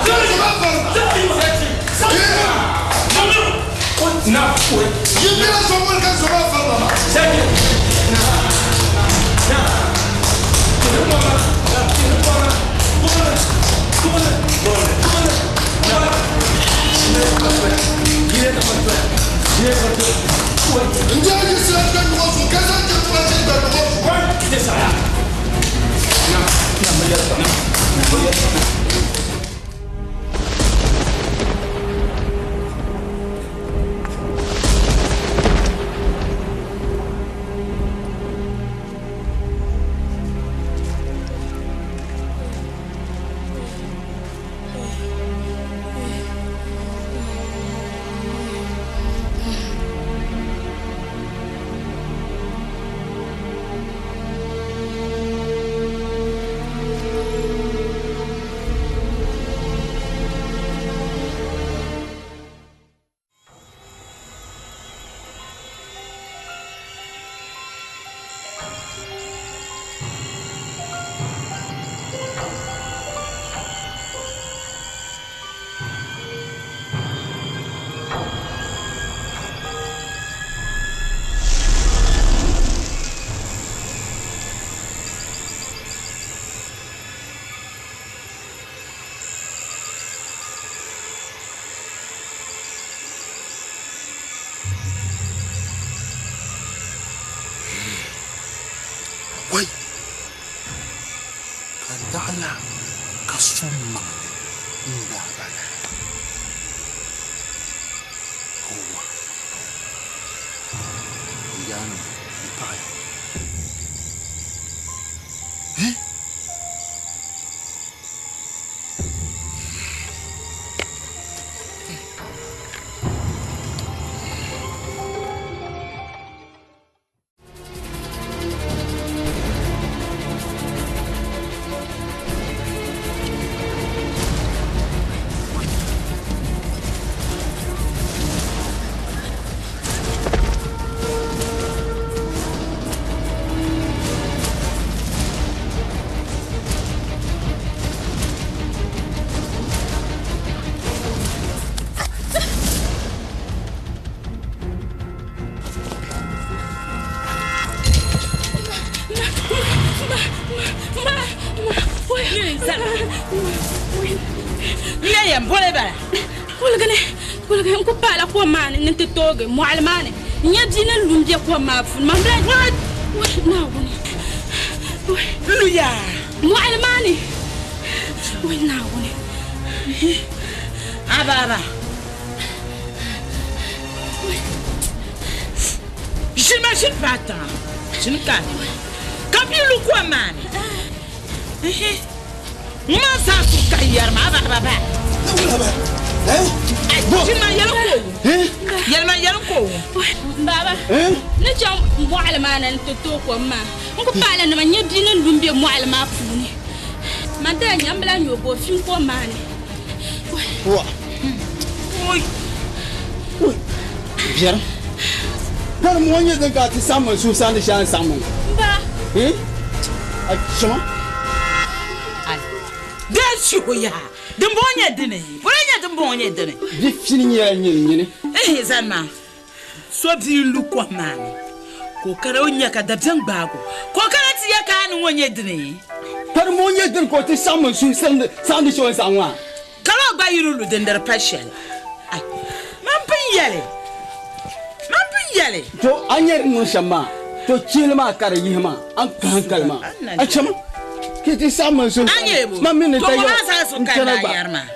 Tu ne vas pas il y a son monde quand ça va faire maman. yana paɣa toge mualmane nya dina lumje ko mafun mamra na woni luya mualmane wai na woni ababa j'imagine pas tant je ne connais kabilu ko mane ma sa su kayar ma baba Jima yalo ko baba ne jam mualima na to ko ma ko pala na nya dina lumbe mualima funi manda nyambla nyobo fin ko mane wa oi bien par mo nya da ka ti samu su san shan samu ba a chama ai deshu ya Dembonya dene. Bolanya dembonya dene. Bi fini ya nyini. Zanma. So bi lu kwa mani. Ko kara onya ka dabjan bago. Ko kara ti ya ka anu wonya dene. Par mo nya den ko ti samu su sande sho sanwa. Kala ba yirulu den der pashel. Ai. Man pin yale. To anyer no shama. To chilma kara yihma. An kan kalma. A chama. Kiti sama so mami ne tayo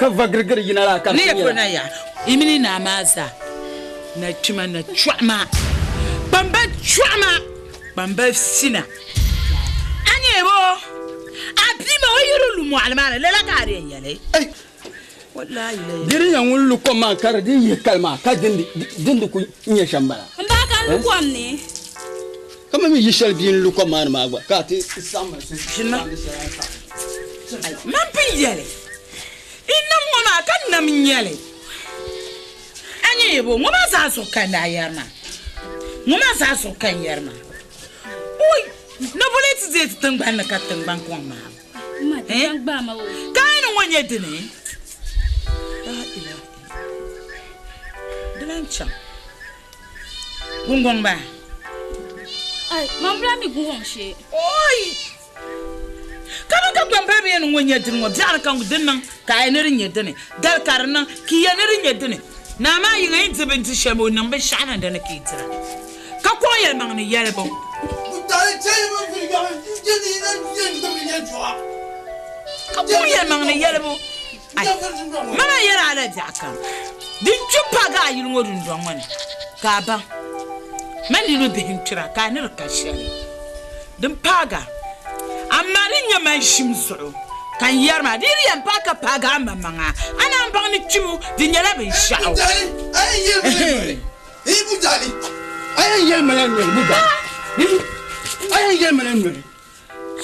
ka vagrigir yinala ka ne yefona ya imini na maza na chuma na chwama bamba sina anyebo abima oyirulu mualmana lela kare yale wallahi diri yan wulu ko ma kar di yekalma ka dindi ku nye shambala mbaka lu ko amne kama mi yishal bin lu ko man ma gba ka ti sama se shina man piyale inna ngoma kan na minyale anyebo ngoma za so kan da yarma ngoma za so kan yarma oi na boleti zeti tangban na katangban ko ma tangba ma o kan wonye dine la ilaha dilancha gungon ba ai mambla mi gungon she oi kana ka gbamba be no wonya din wo biar kan gudin nan ka ai ne rinye dine dal karnan ki ya ne rinye dine na ma yi ga yin binti shamo nan ba shana da nake tira ka koyar man ne yare bon dale chai mo fi ga jini na jini to mi jwa ka koyar man ne yare bon mama yara ala jaka din chupa ga yi ngo dun don wani ka ba man ni no bihin tira ka ne ka shani din paga amma rin ya man shimsu kan yarma diri yan paka paga mamanga ana ambang ni chimu din yara bin sha'o ay yel budali ay yel malan ne buda ay yel malan ne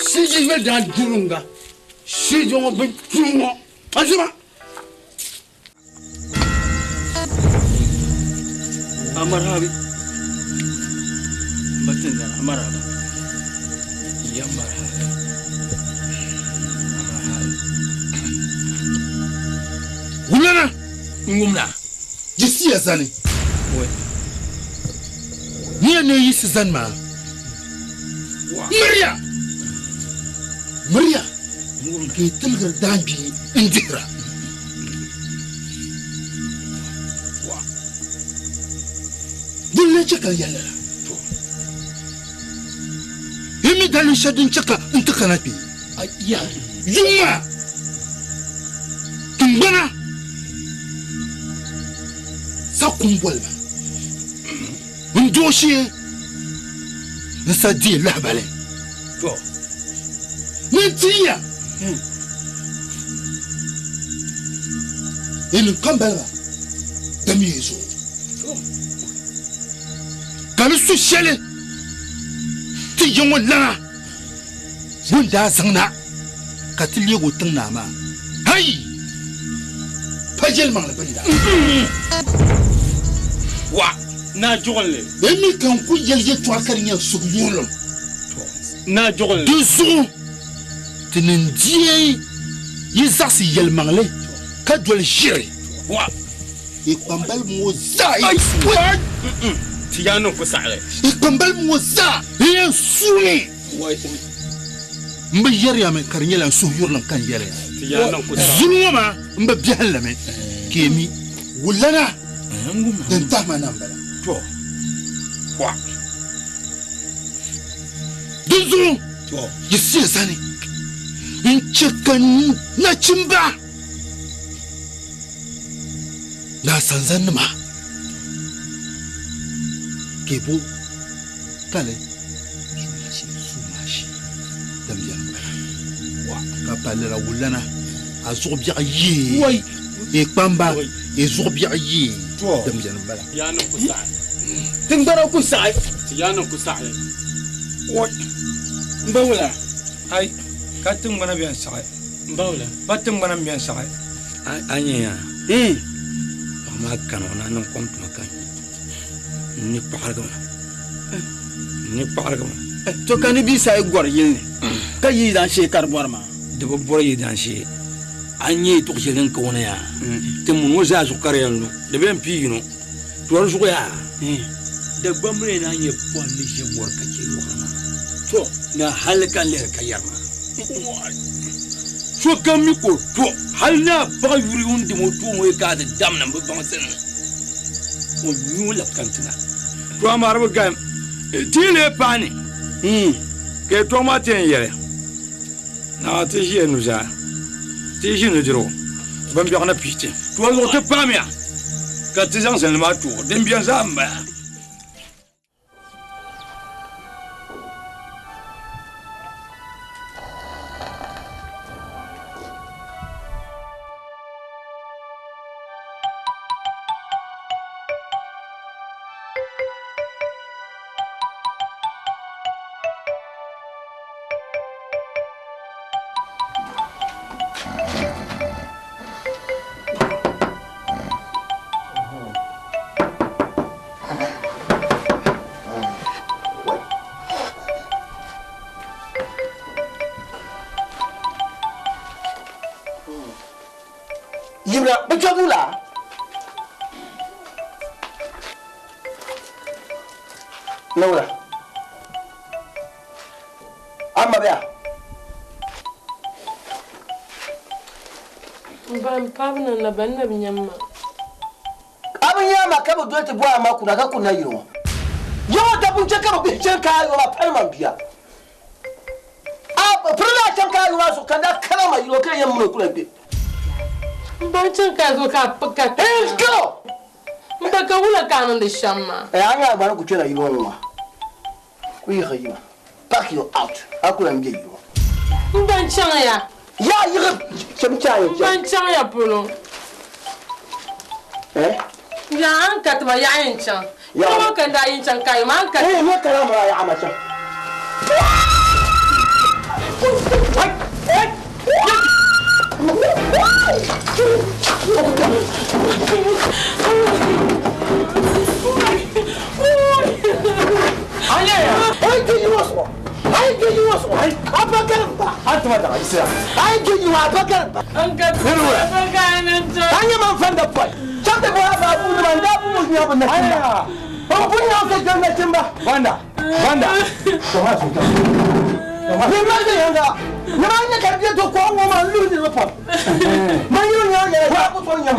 si je vais dans durunga si je vais durunga azuma amarabi batenda amaraba ya maraba Wulana ngumna jisi ya zani ouais ni ne yi sizan ma Maria ngum ke tilgar dambi indira wa bulle chaka yalla to yimi dalin shadin chaka inta kanapi ayya yuma tumbana sakumbwalma ndoshi nsa di la bale to mentia in kambala dami yeso kalu su shele ti yongo la bunda zangna katili go tangna ma hai pajel mang la banda wa na jogolle emi kan ku yelje to akarinya su yolom na jogolle duzu tinindie yizasi yelmangle ka dol jire wa e kwambal mo zai tiyano ko sare e kwambal mo za e suni mbe yer ya me karnyela su yurlam kan yele tiyano ko sare zuluma mbe bihalame kemi wulana dan tama nambala to wa duzu to yisi sani inchikan na chimba na sanzan ma kebo kale sumashi dambian wa kapale la wulana azobia yi wai e pamba e zobia yi dambian bala tiyano ko sare tingbara ko sare tiyano ko sare wa mbawla ai katung mana bian sare mbawla batung mana bian sare anya ma kanona nan komtu makan ni pargama to kan bi sai gor yilne ka yi dan shekar borma de bo bor yi dan she anye to jelen ko wona ya te mun waza su kare yanzu de ben pino to su ya de gbamre na anye pon ni je mor ka ke wana to na halkan le ka yarma so kan mi ko to hal na ba yuri undi mo to mo ka da dam nan ba sen o nyula kantina to amar ba gam tile pani ke to ma ten yere na te je nu ja te je nu diro ban bi na pite to lo te pamia ka te jan sen ma to dem bien zamba Yibra bechadula Laura Amma bea Ban pabna na banna binyamma Abanyama kabo dote bwa makuna ka kuna yiro Yo da bunche kabo bichen ka yo la palma bia Prila chan ka yo so kanda kala ma yiro kan yamma kula bi Bancin ka zo ka fuka. Let's go. Mba ka wula kanon da shamma. Anga bana ku tira yiro nwa. Ku yi khayima. Pack you out. Akula mje yiro. Mbancin ya. Ya yiro chemcha yo. Mbancin ya pulo. Ya an ka tuma ya yin can. Ya ma kan da yin can kai ma an ka. Me kala ma ya amacha. Namanya kerja tu kau ngomong lu ni apa? Mayu ni aku tu nyam.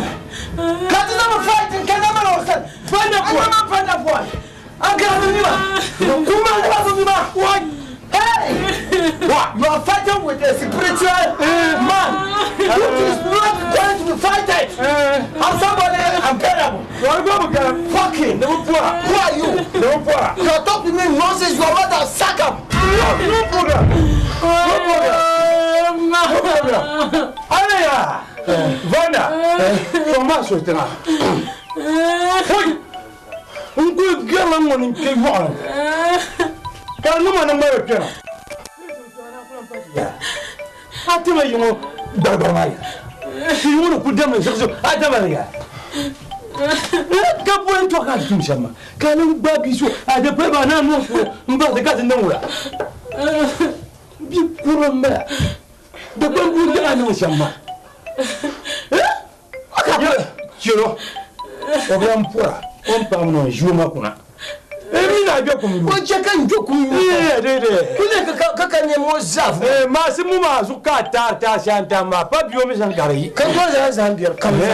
Kata nama fighting, kata nama urusan. Fanda boy, fanda boy. Angkat ni mah. Kumang ni mah ni mah. Hey, what? You are fighting with a spiritual man. You is not going to fight it. I'm somebody. I'm terrible. Fuck him. Who are you? You're talking to me nonsense. Your mother sack him. No problem. Allez, Vanda. Comment ça te va? On peut gagner mon impérial. Car nous m'en avons bien. Attends, mais yo, d'abord, si on ne peut pas me dire, attends, les gars. Quand vous toi quand tu me chamas, quand on bat bisou, à des peu banana, on va de cas de là. Bien pour le maire. De quoi vous dire à nous chama? Tu vois, on vient pour là. On parle non, je m'en connais. Emi na bia komi. O che kan joku. Kule ka kan ne mo zaf. Ma se mu ma su ka ta shanta ma pa biyo mi san gari. Kan ko za Zambia kan za.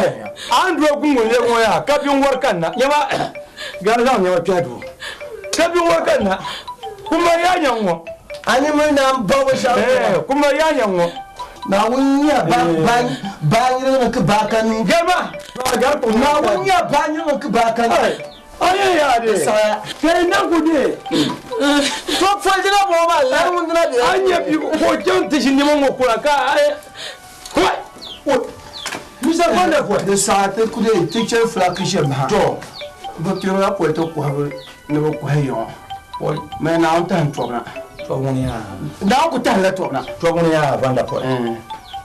An do ku mo le ko ya ka bi war kan na. Yama gar za nyama piadu. Ka bi war kan na. Kuma ya nyanwo. Ani mun na bawo sha. Kuma ya nyanwo. Na wunya ba ni ka ba kan. Gama. Gar ko na wunya ba ni ka ba kan. Aye ya de. Kere na gude. To fajira bo ma la mun na de. Anya bi ko jonte shinde mo kula ka. Ko. Musa banda ko. De saate kude teacher flak shema. To. Bo tiro na ko to ko ha ne bo ko hayo. O me na on tan to na. To woni ya. Da ko tan la to na. To woni ya banda ko.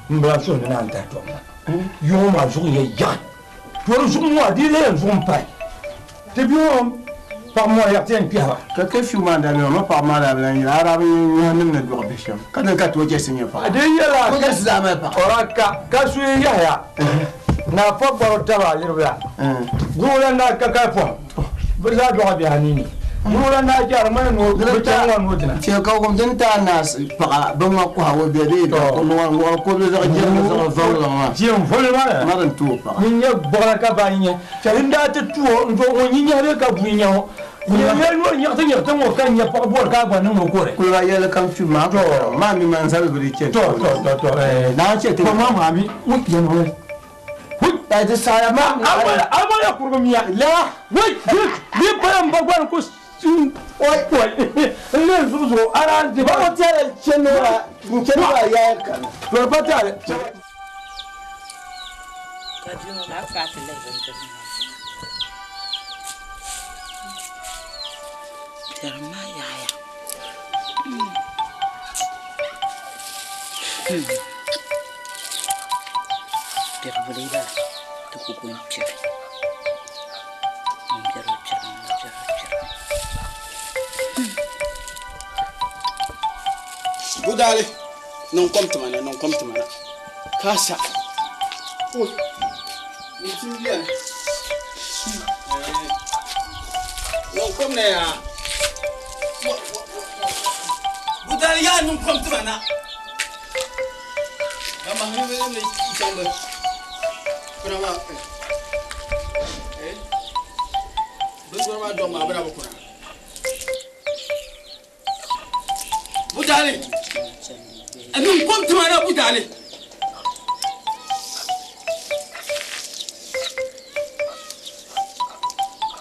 Mbra so na anta to na. Yo ma zo ye ya. To zo mo adi le zo mpai. Depuis par mois, il y a un pierre. Quelqu'un fait mal d'ailleurs, moi par mal à l'avenir. Arabe, il y a un droit de chien. Quand on a tout signé par. D'ailleurs, quand c'est la même part. Oraka, quand je suis là, n'a pas pour le travail, il va. Vous l'avez qu'à point. Vous avez droit bien nini. Vous l'avez qu'à moi, nous devons. Tu as comme d'un tanas par bon quoi au bébé. On va coller les gens dans le vol. Tiens, voilà. Madame tout. Il y a Boraka Bagne. Tu as une date tout. On y a le cabouignon. Il y a rien quand il y a pas boire cabane non coré. Il y a le camp tu m'as. Mamie m'a salué le tien. Là, tu es comment mamie? Oui, bien oui. Oui, t'as dit ça à ma. Ah, voilà pour le mien. Là, oui, oui, pas un bagouin cause. Ouais. Le zozo, alors, tu vas tirer le chien là. Tu vas y aller. Tu vas pas tirer. Budale, non compte mana. Casa. Oh, c'est bien. Non comme ne Budale ya non compte mana. Kama hivi ni chamba. Kuna wapi? Bungwa ndo mabara kuna. Budale. Non compte mana Budale.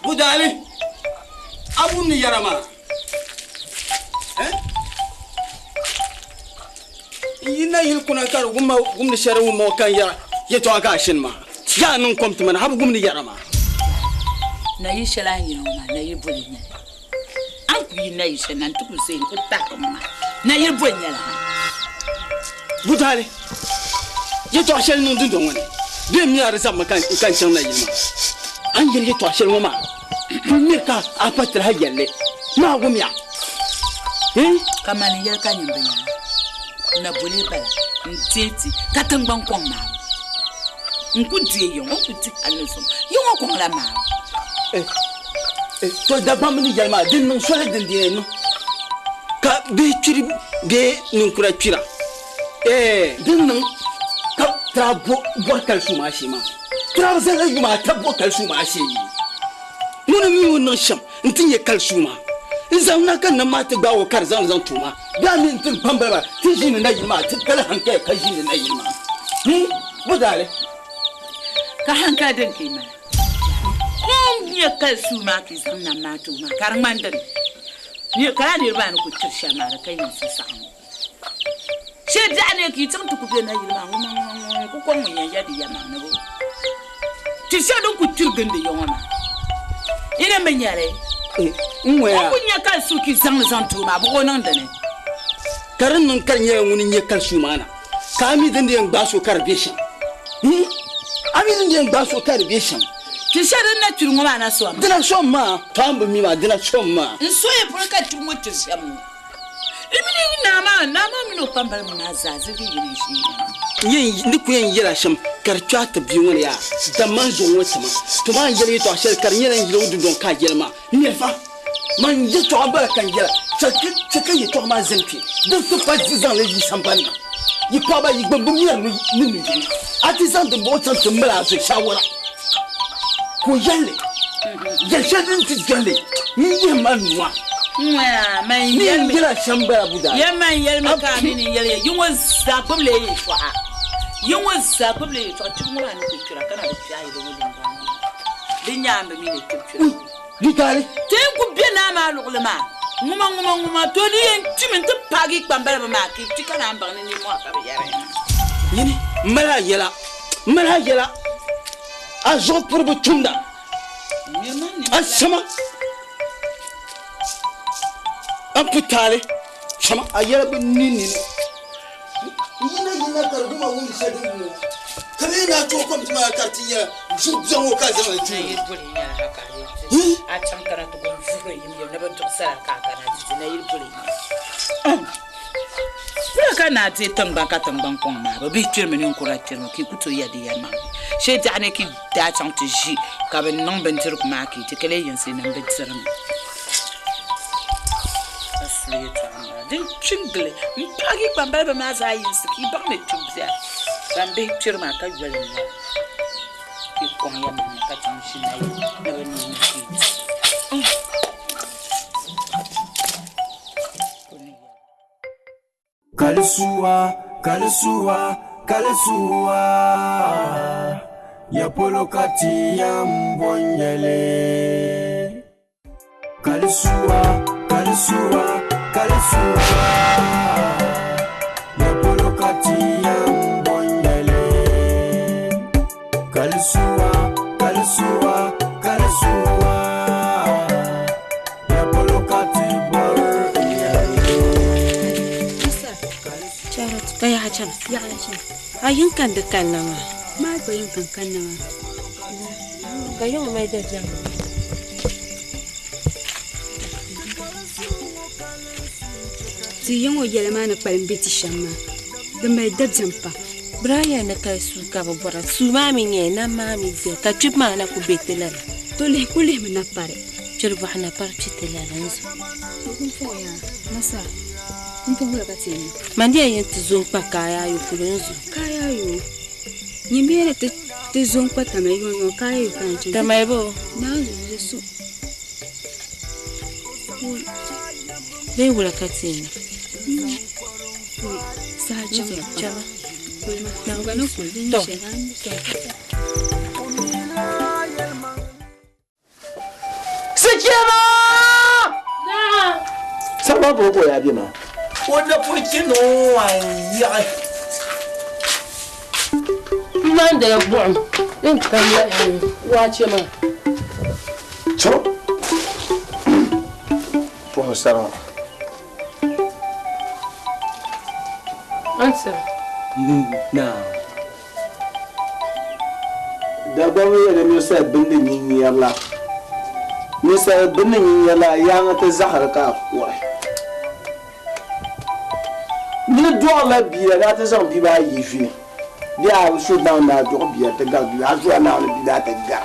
Budale. Abun ni yarama. Ina yil kuna kar gumni sharu mo kan ya to aka shin ma. Ya non compte mana habu gumni yarama. Na yi shela yi ma na yi bulinya. An ku yi na yi shenan tuku sai ku ta kuma. Na yi bulinya la. Budale. Ya to shel nun dun don wani. Be mi ara sam kan shan na yi ma. An yi to shel mo ma. Me ka apatra ha yalle. Ma gumya. Kamani yel kan yimbanya. Na bole bala nteti katangban kon ma nku die yo nku ti aloso yo kon la ma to da bam ni jalma din non sole din die no ka be chiri be nun kura chira din non ka trabo bokal suma shi ma trabo sai ga ma tabbo kal suma shi mun mi won sham ntin ye kal suma Zan kan nan ma ta gawo kar zan tuma da min tin pambara tin shi ne na yima tin kala hanke kai shi ne na yima budale ka hanka den ke ma ya kal su ma ki san nan ma to ma kar man dan ni ka ne ba ni ku tirsha ma da kai su san she da ne ki tun ku be na yi ma ku ko mun ya di ya ma na bo ti she don ku tirgan da yawa ma ina men yare nwa ku nya kal su ki san to ma bu ko nan da ne karin nan kan ya wani nya kal su mana ka mi dan da yan ba so karbeshin ami dan da yan ba so karbeshin ti sharan na turmo ma na so dina so ma tambu mi ma dina so ma nso e porka turmo tirsam imini na ma mi no pambar mu na zazi bi yiri shi yin ni ku yin yira sham karcha ta bi wani ya da man zo wata ma to man yiri to shar kar yin yiro du don ka gelma ni fa man je to ba kan yira chaka yi to ma zanki da su fa zan le yi samban yi pa ba yi gbogbo mi ni artisan de bo tan tumla su shawara ko yalle ya shadin ti galle ni ye manwa man yel gira shambara buda ya man yel maka ni yel yin wasa kumle yi twa yin wasa kumle yi twa tun mura ni ku kira kana da fiyayi da wani ba din ya ambe mi ne tun ni tare ten ku bi na ma lugulma nguma to ni en timin ta pagi kpambara ba ma ki tikana amba ni mo aka yare yini mala yela a zo purbu tunda a sama a putale sama a yela bi nini yina karbuma wuni shadin mu kare na to kom tuma kartiya zan ka zama ji a can karatu gon furo yim yim na ban to sara ka kana ji na yirpuri ka na te tangban ka tangban kon ma ba bi tirme ni ko ratirmo ki kuto ya de yama she ta ne ki da chang ti ji ka ben non ben tir ko ma ki te kele yin se nan ben tirm asli ta ma din chingle mi pagi bamba ba ma za yin se ki ba me tubya bambe tirma ka jwale ni ki kon ya ma ka chang shi na yi na ben ni ki Kalisuwa ya polokati ya mbonyele Kalisuwa ya polokati ya mbonyele Kalisuwa ya polokati ya hacam ayun kan da kan nama ma ba yin kan nama ga yau mai da jan ti yin o yele ma na palin biti shamma da mai da jampa Brian na kai su ka babara su ma min ye na ma mi ze ka trip ma na ku betela to le kule mi na pare chirba na par chitela nzo kun fo ya masa mandi ya yenti zon pa kaya yo kulonzo kaya yo nyimbe te zon pa tama yo kaya yo kanche tama ebo na zo be wala katini sa chama na ngano kulini Sikiama sababu ko ya bima wanda furki no ya man da bu'um din kan ya wace ma to pour ça answer na da ba mu da mu sai bindin yin yalla mu sai bindin yin yalla ya ta zahar ka kuwa ni do la biya da ta zan bi ba yi fi dia so da na do biya ta ga biya so na bi da ta ga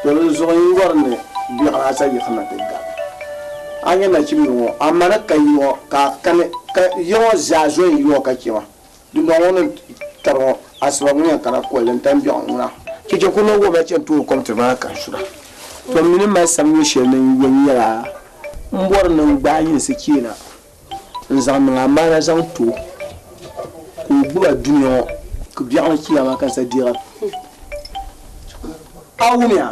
to so yi warne bi ana sa yi khana ta ga anya na chimi wo amana kai wo ka kan yo za zo yi wo ka kiwa du do won taro aswa mun kana ko len tan bi ona ki je ko no go ba chen to kom te ba kan shura to mini ma sam yo she nan yin yara mbor nan ba yin sikina nzam nga mara zan to ko buga dunyo ko biya on kiya ma kan sa dira Aumia.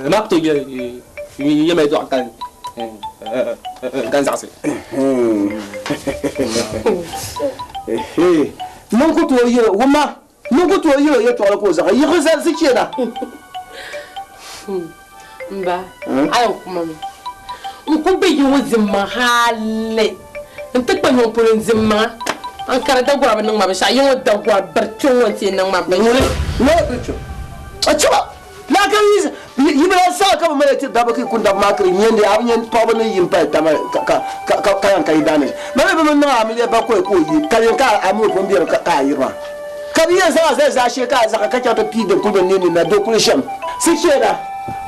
Mak tu ye mai tu akan saksi. Nungku tu ye, wama. Nungku tu ye tu ala kosa. Ye kosa sikit dah. Mba, ayo kumami. Mkumbe yuwa zimma hale. Ntek pa yuwa pulun zimma. Ankara dagwa ba nang mabasha yuwa dagwa berchung wanti nang mabasha. No berchung. Achuba. La kan yibra sa ka ba mele ti dabaki kunda makri nyende abnyen pobo ne yimpa tama ka yan kai dane. Mele ba nang amile ba ko yi. Kan ka amu ko mbiyar ka yirwa. Kabiya za she ka za ka ta pi de kulben ne na do kulsham. Sikeda.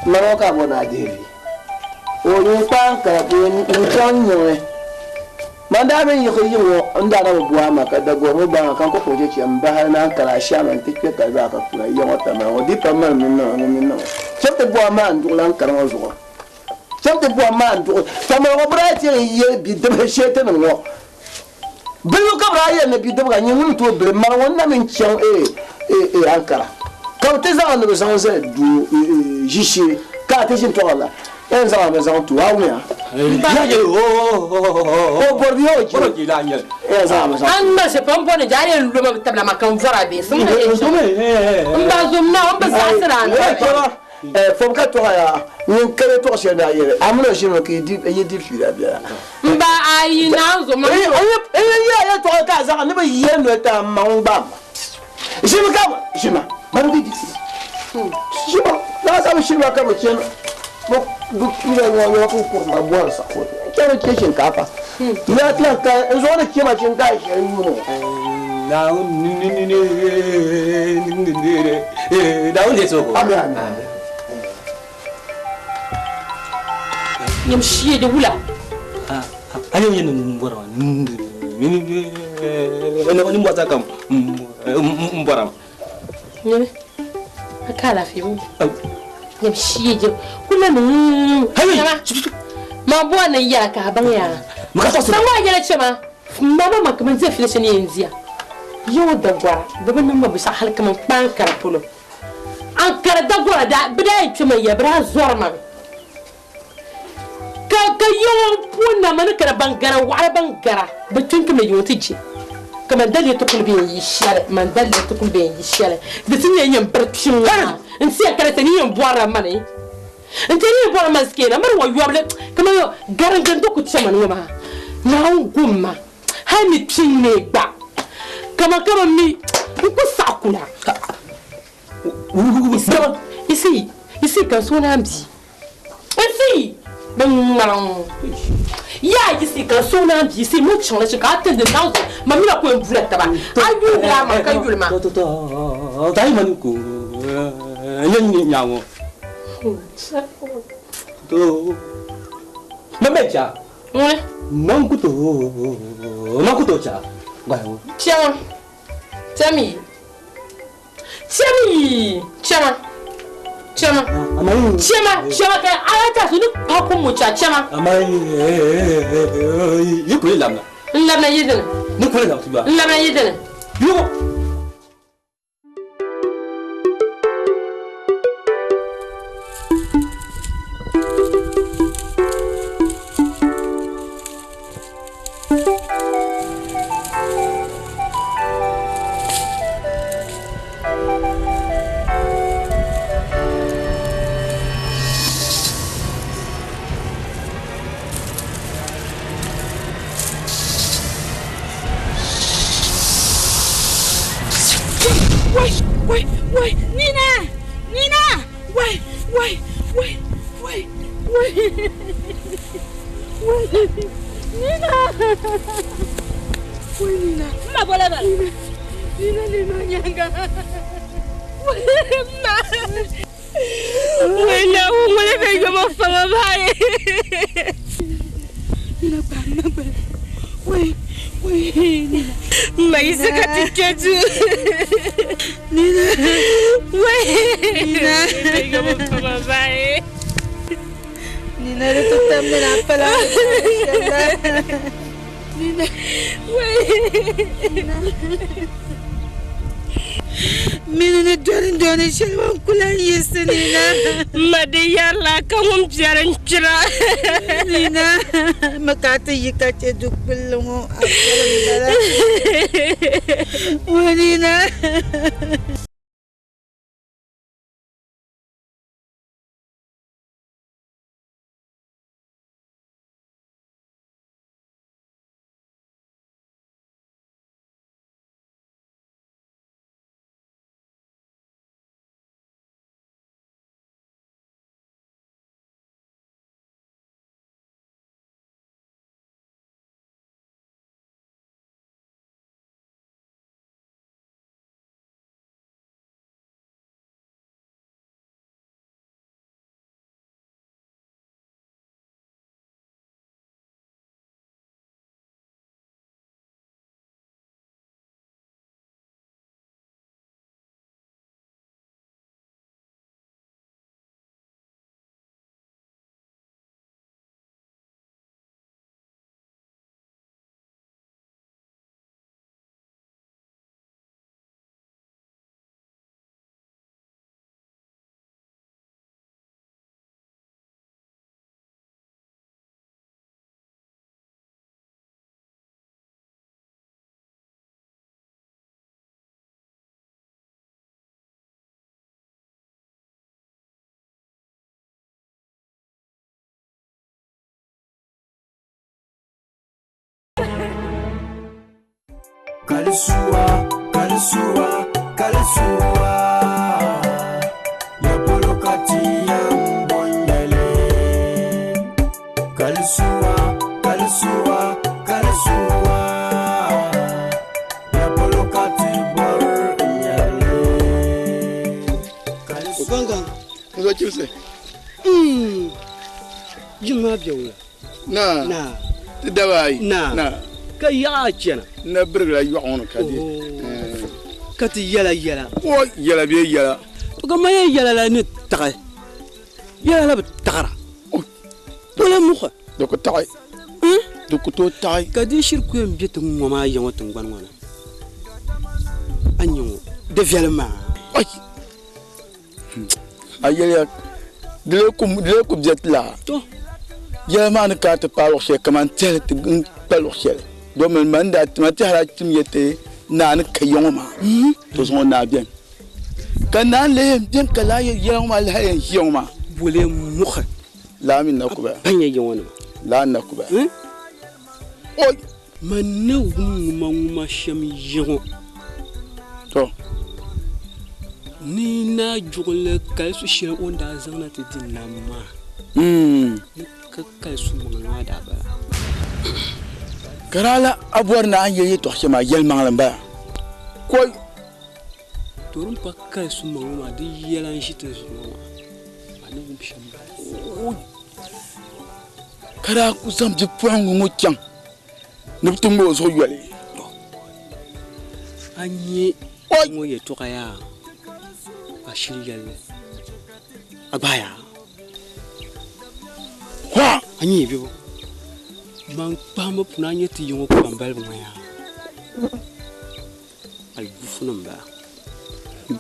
Maroka bona devi. Oyo panka boni utanyo. Mandame yiko yimo ndana bwa maka da gomo ba kan ko projet ci amba na kala shaman tikpe ka za ka kula yo ta ma odi pa man minno. Chefte bwa man du lan kan ozo. Chefte bwa man du ta ma ko brati ye bi de shete no. Bilu ka bra ye ne bi de ga nyimu to bre ma wonna min chen ankara. Quand tu es en train de jicher, quand tu es en train de faire tout, ah oui. Oh, pour Dieu, tu es là. Anna, c'est pas un bon diable, le même table à ma camphora. Faut que tu aies un cœur de torsion derrière. Amour, je me dis, il y a des filles là. Mba ayi na zo ma. Ya to ka za ne ba yen no ta mamba. Jima kama, jima. Mandi di. Jima, na sa jima kama chen. Bo du kila no ko ko ma bo sa ko. Kero ke shin kafa. Ya tla ka zo ne kima chin ka shi mu. Na ni so ko. Nyam shiye de wula. Ayo yen mbora. Ni mbota kam. Mbora. Nyame. Akala fi mu. Nyam shiye de. Kula mu. Hayi. Ma bo na ya ka ban ya. Maka so. Sawa ya chema. Mama makaman zai fi shine yanzu. Yo da gwa. Da ban nan ba sa halka man ban karapulo. An kara da gwa da bidai chema ya bra zorma. Ka yo puna man kara bangara wa bangara. Batun kuma yo tiji. Kama dalle to kulbe yi share, man dalle to kulbe yi share. Da tin yan barkin wa. In sai kara tani yan buara mane. In tani buara maskena mar wa yoble. Kama yo garangan to ku chema ne ma. Na ngumma. Ha mi pinne gba. Kama mi ku sakula. Ici quand son ambi. Ici ben ya ici quand son ambi, c'est moi qui je garde de dans mami la ko mbula taba. Ayu la ma ka yulma. Dai manuko. Nyen nyawo. To. Mamecha. Ouais. Makuto cha. Tiens. Tiens. Chama. Ka ayata sunu pa ko mu cha chama. Amai yi ko lamna. Lamna yidana. Ni ko lamna tuba. Lamna yidana. Yo. Wait, Nina! Wait. Nina! Wait, Nina. Ma bola ba? Nina nyanga. Ma. Wait, na umule be yo mo fanga bae. Nina ba. Wait, Nina. Mais katiketu. Nina. Wait. Nina mo fanga bae. Nina le totem de la pala. Nina. Wait. Nina. Minne doni shalwan kulan yesinina. Madi yalla kamum jaran cira. Nina makata yikache dukbelungo akalam Wanina. Kalsua ya polokati ya mbonyele Kalsua ya polokati bornyele Uganga ngo chuse Juma biyo na Tidawai na ka ya chena na birla yu'un kadi kati yala o yala be yala to ga maye yala la ni tagay yala la tagara wala mukha do ko tagay do ko to tagay kadi shirku yam bitu ngoma yango tungban ngona anyo de velma ay ayya dile ko bietla to yala man ka ta palo she kaman tel te palo she do men manda ma ta hara tim yete nan kayong ma to so na bien kana le bien kala yong ma la yong ma bole mukha la min nakuba banye yong la nakuba oy manu nguma sham yong to ni na jugule kalsu shi onda zana te dinama ka kalsu mangana da ba karala abuwar na an yayi to shi ma yel manglan ba koy turun pakka su manguma di yelan shi ta su ma ani bim shamba kara ku sam ji puangu ngukyang nubtumbo so yele anyi mo ye to kaya ashiri yele abaya wa anyi bibo man pama puna nyeti yongo ko ambal ngaya al bufunum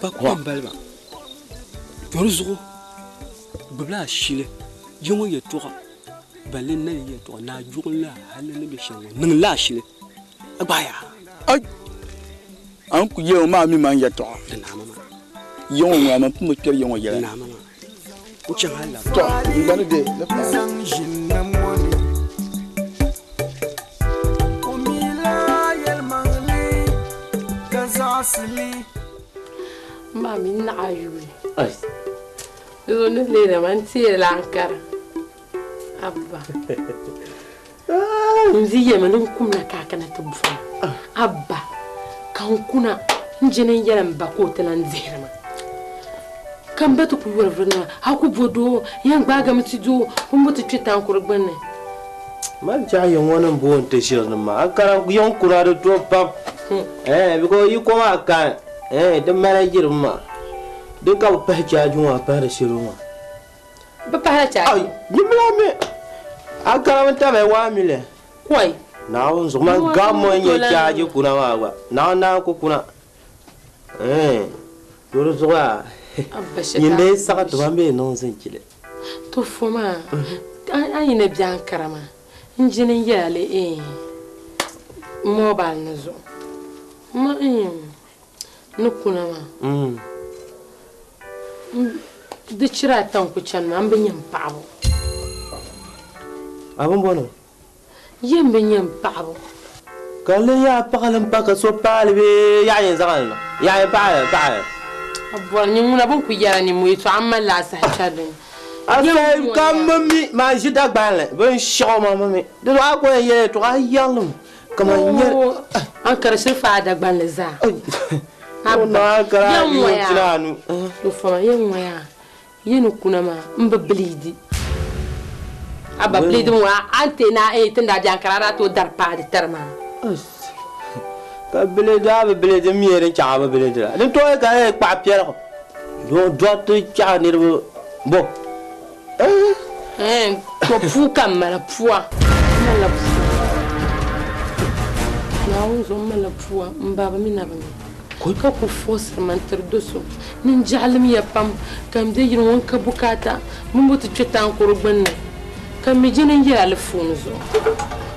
ba ko ambal ba torzo bibla shile yongo ye toka balin na ye to na jugla halin be shango nin la shile abaya ay an ku ye ma mi man ye to na mama yongo ma man pumo ter yongo ye na mama ko chan hala to ngane de le pa Mami na ayuri. Zo ne le man tiye lankara. Abba. Nzi ye man kum na kaka na tubufa. Abba. Kan kuna njene yaran bako telan zehra. Kan batu ku yoro vrna haku bodo yan gbaga mitido kumbuti twita ko rugbanne. Man ja yon wonan bo te shirna ma akara yon kurado to pap. Because you come out can the manager ma. The go patch you are parashiruma. Papa, you blame me. I can't tell me 1 million. Why? Now, so my gum when you charge you kuna. Now, Kukuna. Doro zuwa. Yinde saka to bambe non senkile. To foma. An yine biyan karama. Injinin yale mobile nazo. Ma nukuna ma. De chira tanku chan ma ambe nyam paabo. Abon bono. Yembe nyam paabo. Kale ya pakalam paka so palbe ya yin zagal. Ya pa. Abon nyuna bon ku yara ni mu to amma la sa chadin. Asai kammi ma jida gbanle bon shoma mami. De wa ko ye to ayalum. Kama nye an karashir fa da gbanle za. Na kara ni tinanu. To fama yen waya. Yenu kuna ma mba bleedi. Aba bleedi mo antena tenda di ankara to darpa di terma. Ka bleedi aba bleedi miere cha aba bleedi la. Den to ka pa piere ko. Do to cha ni bo. To fu kamala puwa. Mala puwa. Na unzo mala puwa mbaba mina ba. Ka ku fosa mantar doso nin jalim ya pam kam de yin wanka bukata mun butu cetan kurban ne kam mi jinin ya alfun zo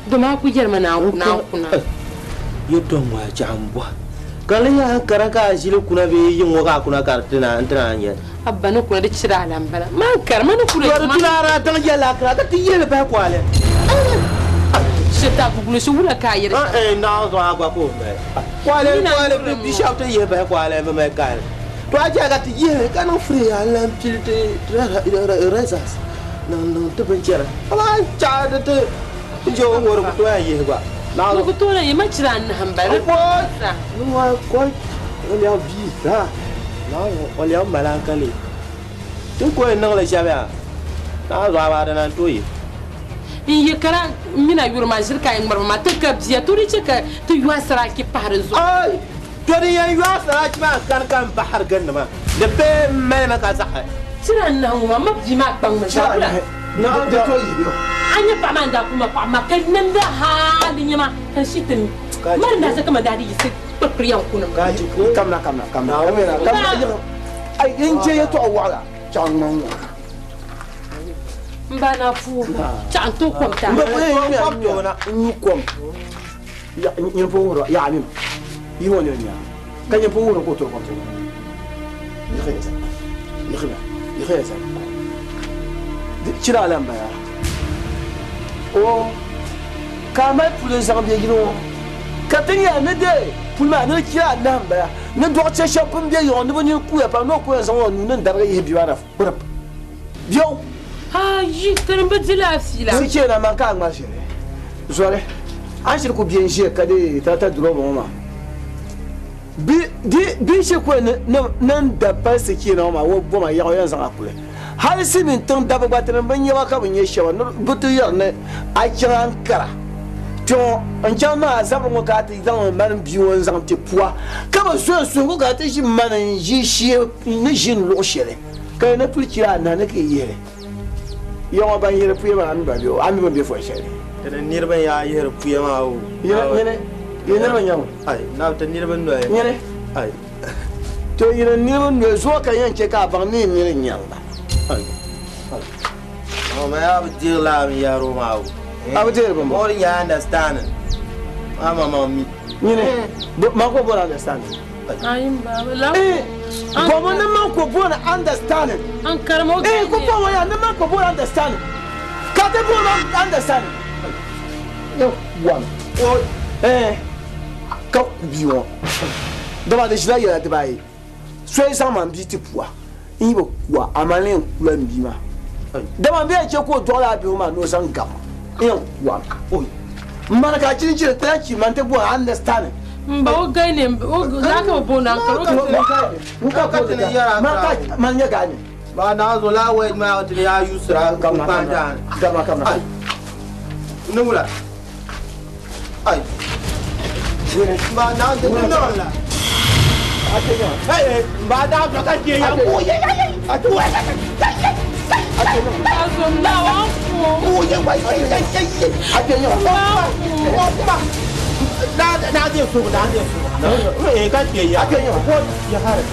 do ma ku jerma na kuna yo do ma jambo kala ya karaka jile kuna be yin waka kuna kartina antana anya abba no kuna de cira alambala man kar man ku yo tunara tan jela kra ka tiyele ba kwale Sheta bugulu so wula ka yere na zo agwa ko me kwale bi shafte ye ba kwale ba me kale to aja ga ti ye kana free ala pilte rezas no to benchera ala cha de te jo wor ko ye ba na ko to na ye ma chira na hambare ko sa no wa ko ya bi da na o ya malankale to ko na la shabe na zo ba da nan to ye in kara mina yurma shirka in marma ta kabjiya to rice ka to yuwa saraki fahar zo ai to ni yan yuwa saraki ma kan bahar ganna ma da be mai maka saha tiran nan wa mabji ma ban ma shabula na da to yi anya pa man da kuma pa ma kan nan da halin yama kan shitin mar na saka ma dadi sai bakriyan kunun kaji kamna ai in je ya to awala can nan mbana fu can to kwamta ba ko na ni kwam ya ni fo wuro ya amin yi woni ni kan fo wuro ko to kwamta ni khayasa cira lamba ya o kamai pulin sa be gino katanya ne de pulma ne kira lamba ya ne do che shapum be yo ne bani ku ya pa no ko sa wonu ne darga yi biwana burap biyo yi tarin bajila fila si ke na man ka ma shi zore an shi ku biyan shi ka de ta duro mama bi shi ko nan da ba su ke na ma wo bo ma ya yan zan akule har si min tun da ba tan ban yawa ka ban yeshe wa butu yar ne a kiran kara to an can na zaba mo ka ta zan man biyo zan te puwa ka ba so ko ka ta shi man ji shi ne jin lo shere kai na fulciya na nake yere yawa ban yere puye ma an ba biyo an ba biyo fo shere da nirban ya yere puye ma o yene nirban yawo ai na ta nirban no yene ai to yene nirban no zo kan yanke ka ban ni nirin yamba ai oh ma ya bi la mi ya ro ma o abuje ban more ya understand mama mi yene ma ko bora understand ayin baba la Bomo na man ko bona understand. An karamo ko bomo ya na man ko bona understand. Ka te bona understand. Yo one. O ka biwo. Dama de jila ya te bai. So isa man bi ti puwa. Ibo kwa amalen kula mbima. Dama be je ko dola bi ma no san gam. Yo one. Oi. Mana ka chin chin ta ki man te bona understand. Mba o gane o zaka bona karo muka ko da yara maka man ya gane ba na zo la wai ma wata ya yusra kama nungula ai ba na da nungula ai ba da ka ka ke ya ko ya azo na wa ko ya wai na je so ka ke ya ko ya hare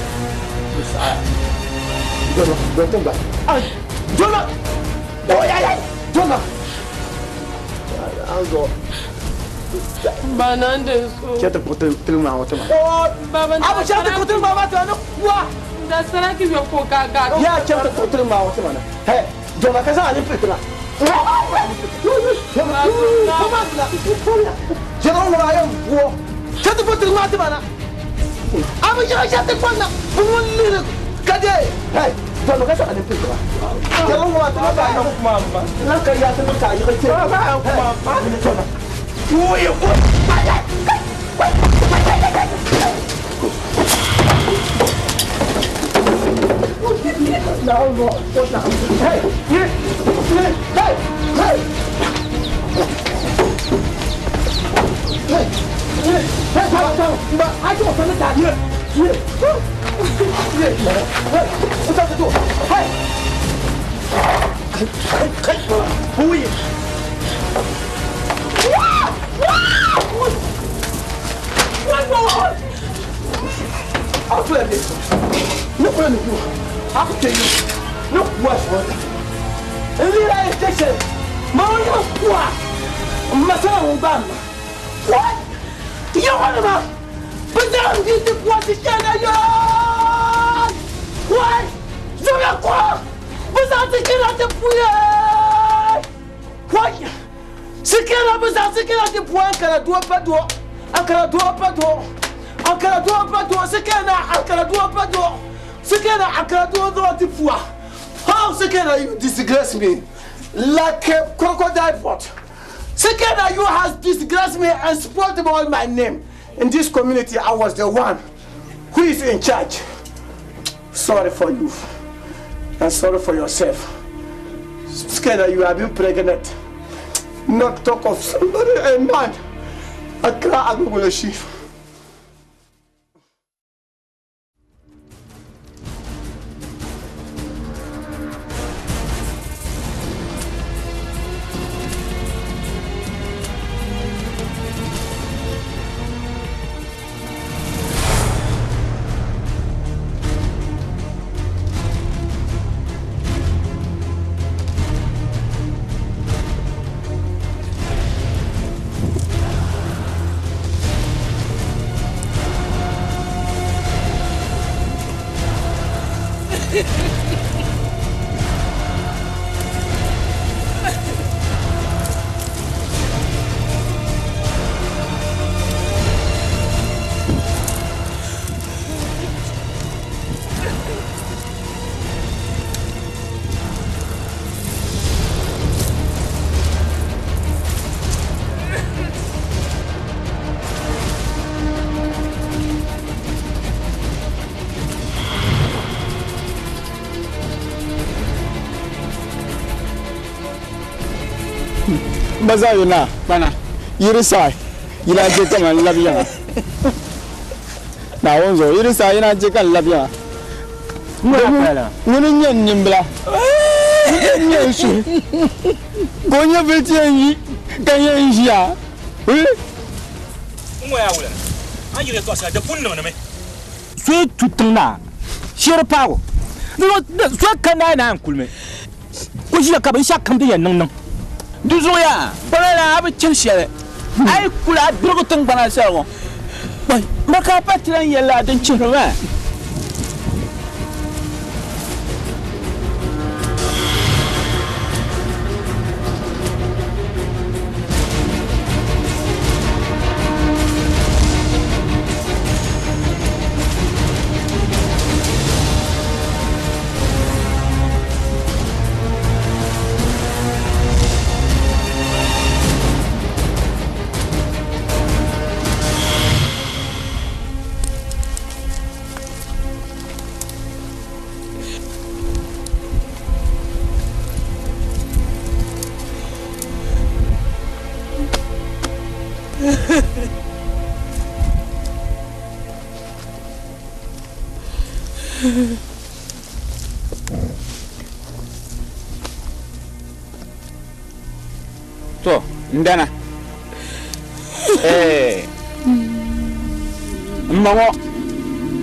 Cete kote tilma wote ma. Oh, baba. Abo cete kote tilma wote ma. Wa. Da sara ki yo ko gaga. Ya cete kote tilma wote ma. Hey, jona kaza ani fitna. Jona wala yam wo. Cete kote tilma wote ma. Abo jona cete kote na. Bunni kade. Hey, jona kaza ani fitna. Jona wala tilma yam mama. La ka ya tilma ka yi cete. Mama. Jona. Wo yo. No, no, hey, hey, hey, hey, I don't understand you. What's up the door? Hey, who are you? I'll play this. No plan to do. I'll tell you. No worse. And the United States, Mario, what? Masala Obama. What? You want about? But now you did what the China. What? So you're what? But I'm thinking of the pool. What? Sekera besa sekera de point kala do pas do. Akala do pas do. Akala do pas do. Sekera akala do pas do. Sekera akala do de foi. How sekera you disgrace me like a crocodile pot. Sekera you has disgraced me and spoiled all my name. In this community I was the one who is in charge. Sorry for you. And sorry for yourself. Sekera you have been pregnant. Not talk of somebody, a man. I cry, I'm going to shift. Baza yona bana yirisa ila je kan labiya na wonzo yirisa ina je kan labiya ngoni nyen nimbla nyen su gonya betien yi kan yen jia ngo ya wula an yire to sa de punno na me so tutuna shir pawo no so kana na an kulme ko shi ka ban shakam da yan nan duzoya bana abu cinshere ai kula durgutun bana sarwo bai maka patran yalla dan cirwa to ndana mmawo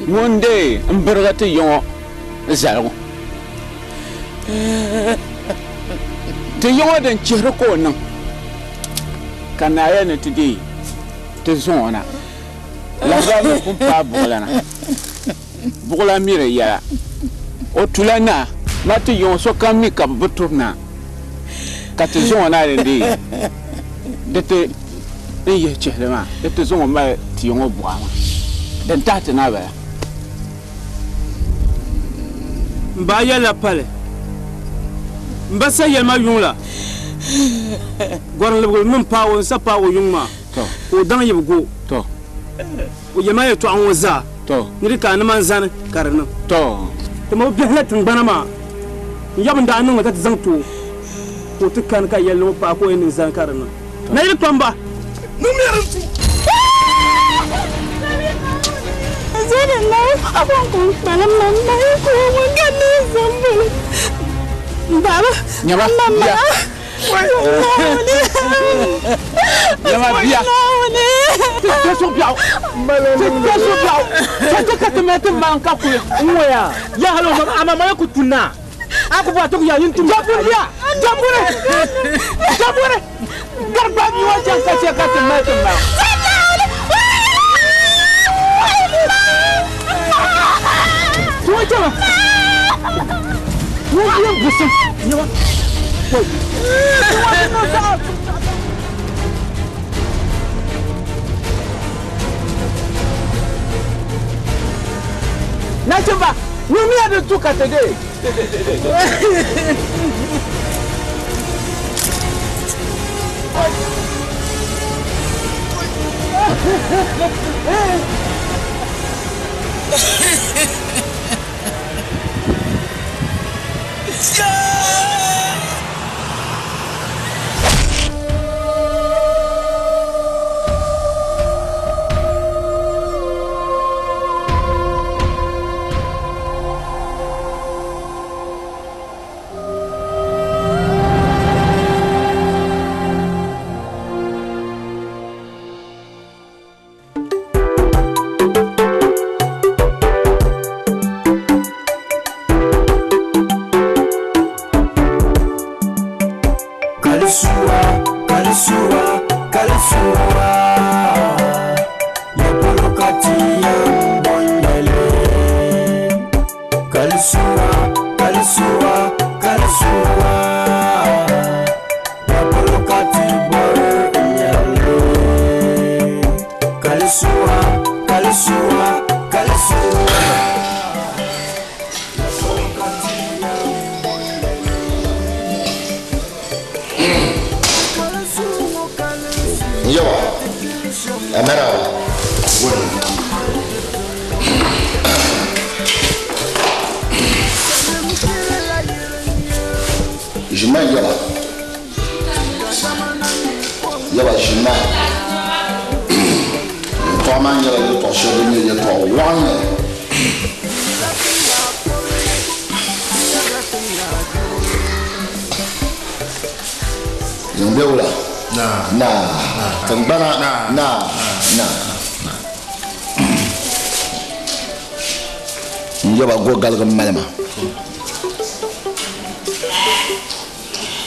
wonde mbergate yon zalgo te yon den chehro ko nan kanaya ne tidi te zona la gabe kum pa bugla mire ya o tulana mate yon so kami ka buturna ka te zona de te ye chehlema de te zona ma ti yon boama den tate na ba mba yala pale mba sa yelma yungla goran lebgol min pawo sa pawo yungma to o dan yebgo to o yema ye to an waza to ni ka na man zan karna to mo behla tun bana ma yabnda nan wata zan to ko tukkan ka yello pa ko yin zan karna na yi tomba mu mi rantu zan na abon ko malam mamma ko mo ganne zambu baba nyaba ya nyaba ya c'est son biao c'est son biao c'est que te mettre manka ko ngoya ya halo amama ko tuna aku ba to ya yintu jabure garba mi wa janka ce ka te mettre ma Tuwa William Gusum, you know what? Nachumba, we are the two today.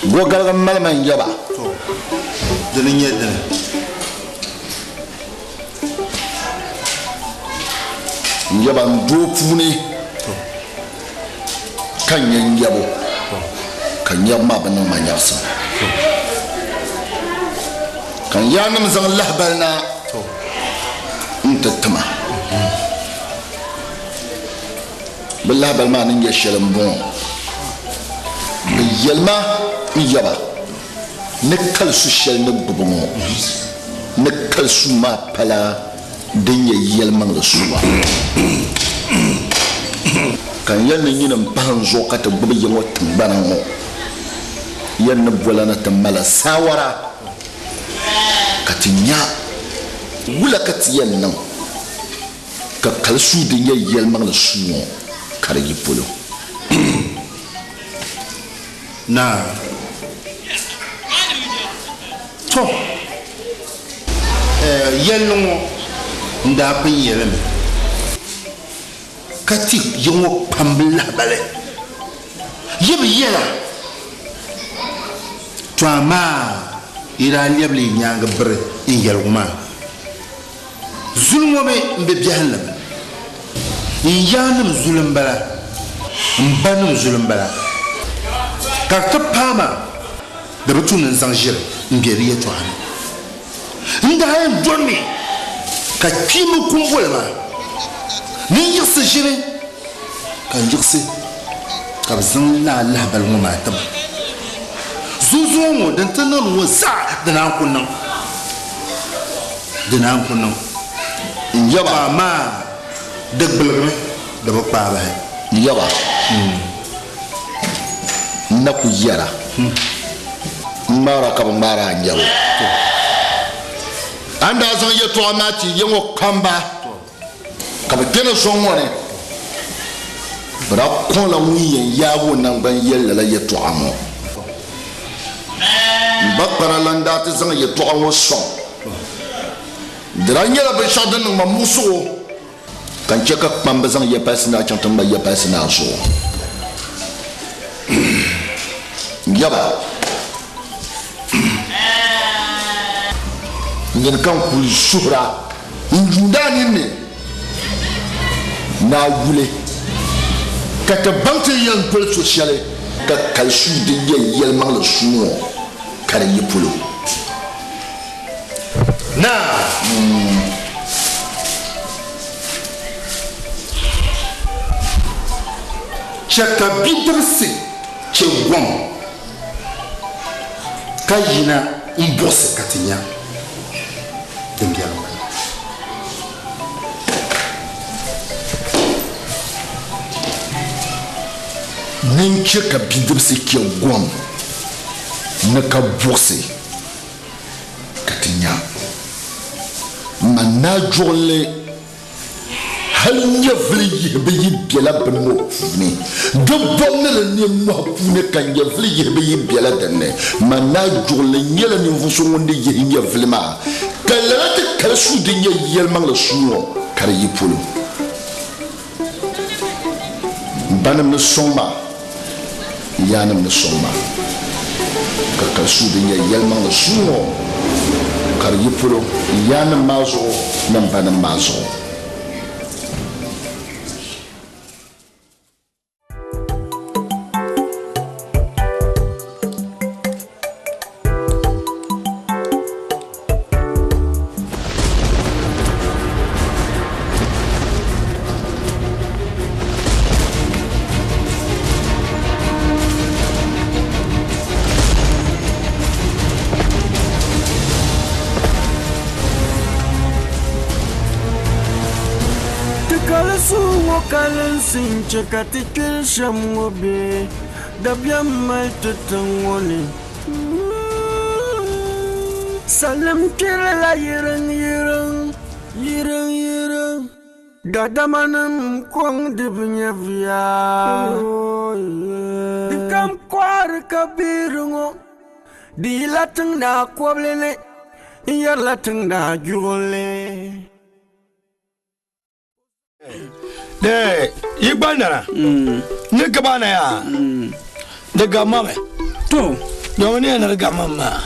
Gogal malama yaba dinin yadda yaba ndo fune kan yan yabo kan yamma banan manyarsa kan yanam zan lahbalna intattama billah balma nin ya shalambo yelma yaba nekal su shel ne bubumo nekal su ma pala den ya yelman da suwa kan yanna yinan ban zo ka ta bubu yin watan banan mo yanna bolana ta mala sawara katinya wula katiyan nan ka kalsu den ya yelman da suwa kare yi polo na to yelno nda pin yelme kati yongo pambla bale yebi yela twama ira liabli nyanga bre ingeluma zulmo me mbe bialam yanam zulum bala mbanum zulum bala karta pama da butun zanjir ngeriya twana nda hay doni ka kimu kumbolma ni yirsi jire kan yirsi ka bazan la Allah bal mu matam zuzo mu dan tanan wasa da nan kunnan in yaba ma dagbulgame da bakpa ba yaba na ku yara mara ka mara nyawo anda zan ye to amati yengo kamba ka ba kena sonwone bara kon la wiyen yawo nan ban yella la ye to amo bakara landa te zan ye to amo son dranya la ba shadan ma muso kan cheka pamba zan ye pasina chantam ba ye pasina so yaba ngeen kan kul shura ndani ne na wule kata bante yan pel sociale ka kalsu de yel mang le suno kare yipulu na chaka bidrse chewon kayina mbose katinya dembialo ninche ka bidrse chewon na ka bose katinya manajole hanya vli be yibiala beno ni do bonne le ni mo pune kanje vli yibe yibiala danne manajole nyela ni vuso wonde yinya vlima kala te kalsu de yel mang le suno kare yipulu banam ne soma yanam ne soma ka kalsu de yel mang le suno kare yipulu yanam mazo nam banam mazo Chekati kil shamobe dabyam mal tutangone salam kila yirang dadamanam kwang dibnya via dikam kwar kabirungo dilatang na kwablene yarlatang na jule de yigbandara ne kabana ya de gamame to yoni na gamama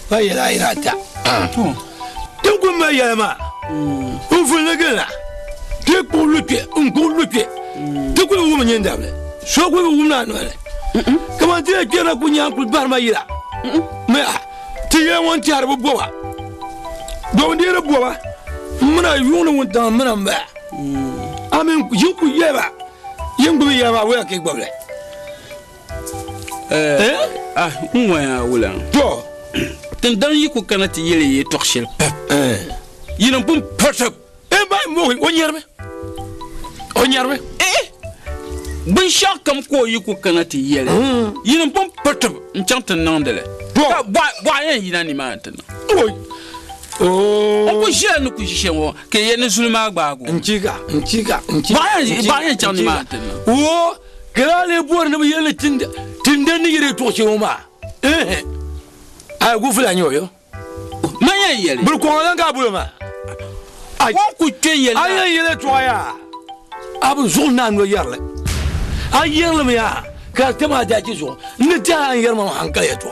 ba yela irata to tin kun ma yema ufun gela te ko lutte te ko wuma nyendable so ko wuma no le kama te kera kunya ku barma yira me te yewon tiar bo bowa do ndira bowa muna yunu wonta muna ba amen yuku yeba yengu yeba we ke gboble nwa wula to tan dan yiku kanati yele ye toxel yinam pum potop ba mo onyarbe bin shakam ko yiku kanati yele yinam pum potop nchantan nandele ba yen yinani mantana oy on ko jira no ku jishenwo ke yene zulma gbago nchiga ba yen chani mantana wo grale bor no yele tinda ni yere to choma ay go fula nyoyo manya yele bur ko nga bulma ay ku ten yele ay yele to ya abu zulna no yarle an yarle me ya ka tama da ki zo ni ta an yarma hankali ya to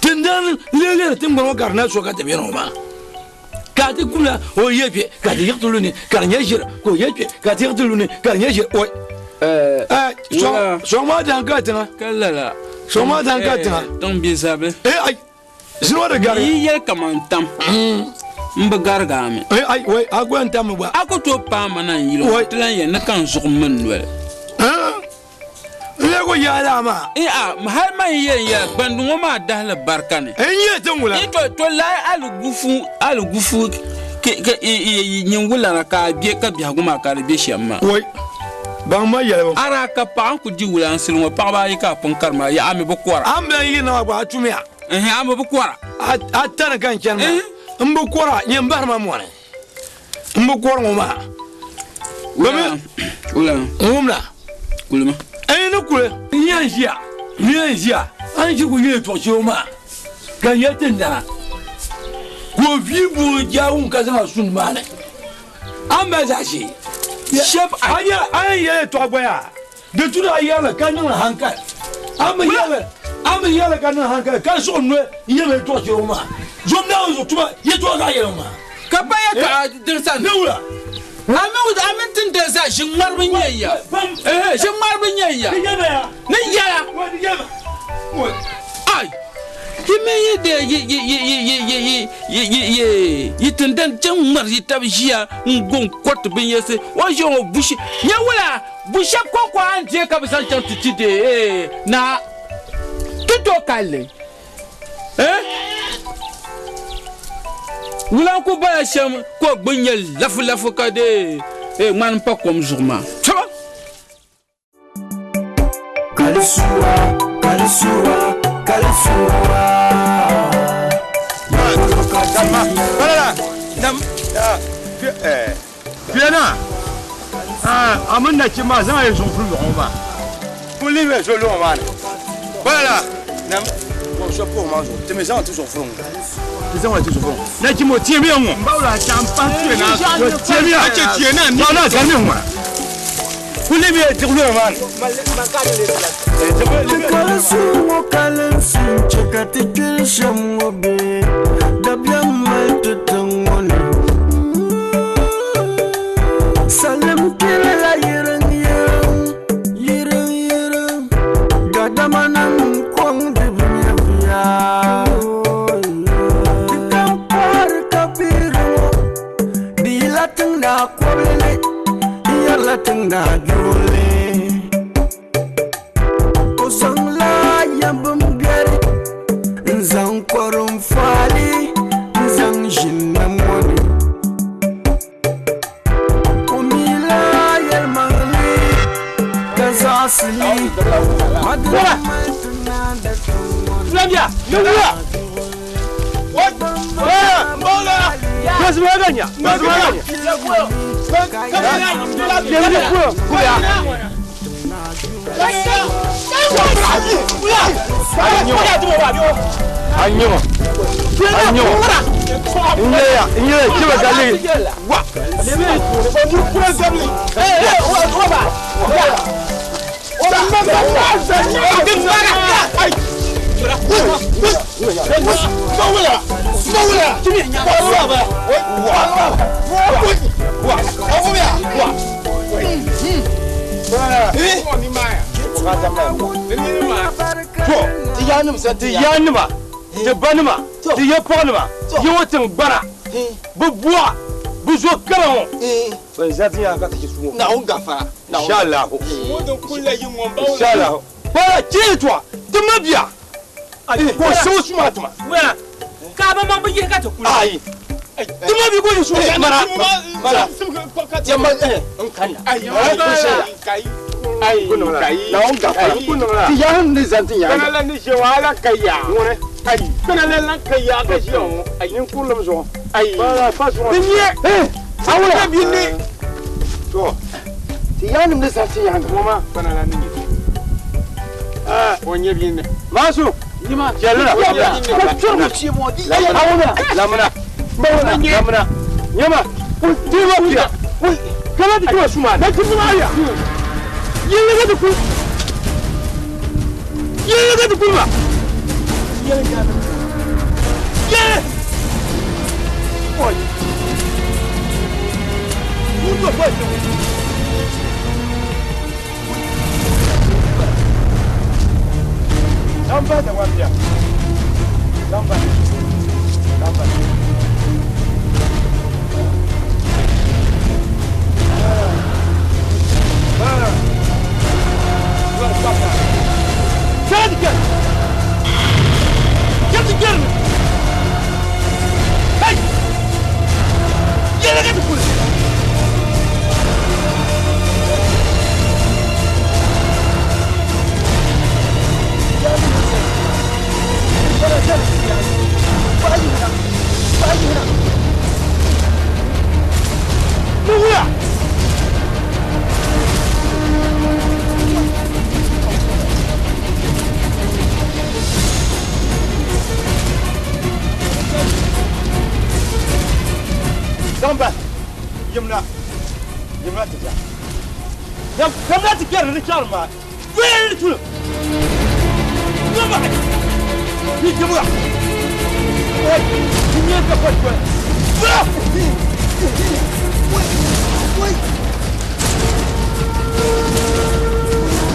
tindan lele tin gwa garna so ka tabi no ma ka ti kula o yefe ka ti yaqtuluni ka nyajir ko yefe ka ti yaqtuluni ka nyajir o so ma dan ka tana kallala so ma dan ka tana don bi sabe ai zino da gari yi ya kamantam mba gargame ai wai agwanta mu ba akoto pa manan yilo tlan ya na kan zuk man wel lego ya la ma har man yen ya bandungo ma dahla barkane enye tangula to la alugufu ke nyin wula ka bie ka bia guma ka bie shamma wai ba ma yele ara ka pa ku di wula silmo pa ba yi ka pon karma ya ame bo kwara ambe yi na ba tumia ame bo kwara atana kan kenma mbo kwara nyembar ma mone mbo kwara ngoma wula ngumla kulma no kule nyanjia anji ku ye to choma kan yatenda ko vivu jaun ka za sun mane amba zashi chef aya to boya de tuna yala kan na hankal amba yala kan na hankal kan so no yele to choma jomna zo tuma ye to ga yema ka baya ka dirsan nula amin tin da za shi marbin yayya shi marbin yayya ni yaya ai kimi yi tindan can mar yi tabshiya ngon kwat bin yese wa jo bushi nya wala busha ko an je ka bisan can titi de na tuto kalle wulan ko baya sham ko gbunyel lafu ka de man pa kom jourma ça va Kalisuwa voilà nam Fiona amanda chima za ils sont plus roma pour les mettre le roman voilà nam bon je pour manger tes maisons toujours front ils ont toujours front na chimo tie bien on baula champa tu na tie bien a tie na non non jamais moi pour les mettre le roman Kalisuwa kalensi chekati kishamobe dabya malte tangone Salam kila yirang gadamanam kwang dibnya via Tikam par kabiru dilatang na kwabele yarlatang na jule Osang la yambum gari nzang korum fali nzang jinam wani Asli voilà Flavia Flavia what voilà qu'est-ce que vous gagnez voilà, tiens-toi, tu m'as bien. Allez, quoi, c'est au soir, voilà. Kabama bigi ka to kula. Ai. Duma bi ko ni su mara. Mara. Yamma en kana. Ai. Ai. Kuno kai. Na on ga kai. Kuno la. Ti yan ni zanti ya. Kana la ni je wala kai ya. Wone. Ai. Kana la lan kai ya ka shi on. Ai ni kullum zo. Ai. Bala fa zo. Dinye. Awula bi ni. To. Ti yan ni zanti ya. Mama kana la ni. Onye bi ni. Masu. Nima jalala ka turmu ci modi lamuna lamuna lamuna nyama tima pia Comment tu vas soumettre? Mais tu me maries. Il y a le gars de coup. Il y a le gars de coup là. Il y a le gars de coup. Il y a. Oui. Où doit pas être? Lamba de Wambia. Lamba. Lamba. Samba, yamna tija. Yamna tija ni charma. Where tu? Samba. Ni jamu. Oi, ni ka patwa. Oi.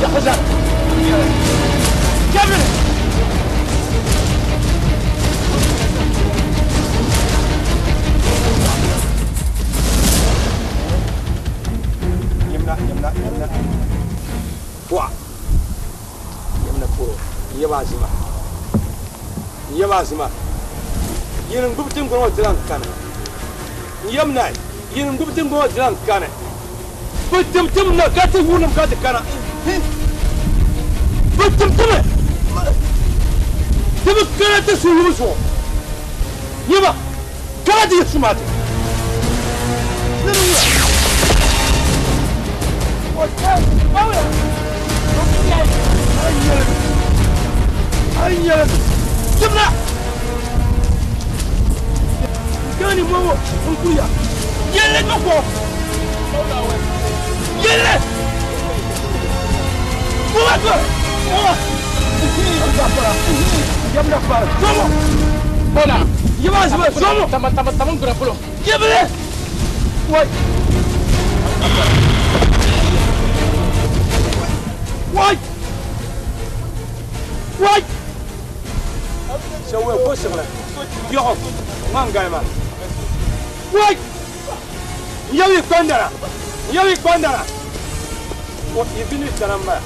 Ya Hazar. Kamera. Yamna. Wa. Yamna puro. Yabazima. Yin gubtin go dilan kana. Yamna. Yin gubtin go dilan kana. Butum na gati wunum gati kana. Butum. Tibu kana ta suluso. Yaba. Kana di sumati. Ayyah, jumla. Gani mawo, unkuya. Yelle noko. Yelle. Buako. Jumla pa. Somo. Bona. Yaba sama somo. Tama gura. Yebele. Wai. Why? So we're pushing it. Yo, Mangaiman. Why? Yawi Bandara. What you finish the number?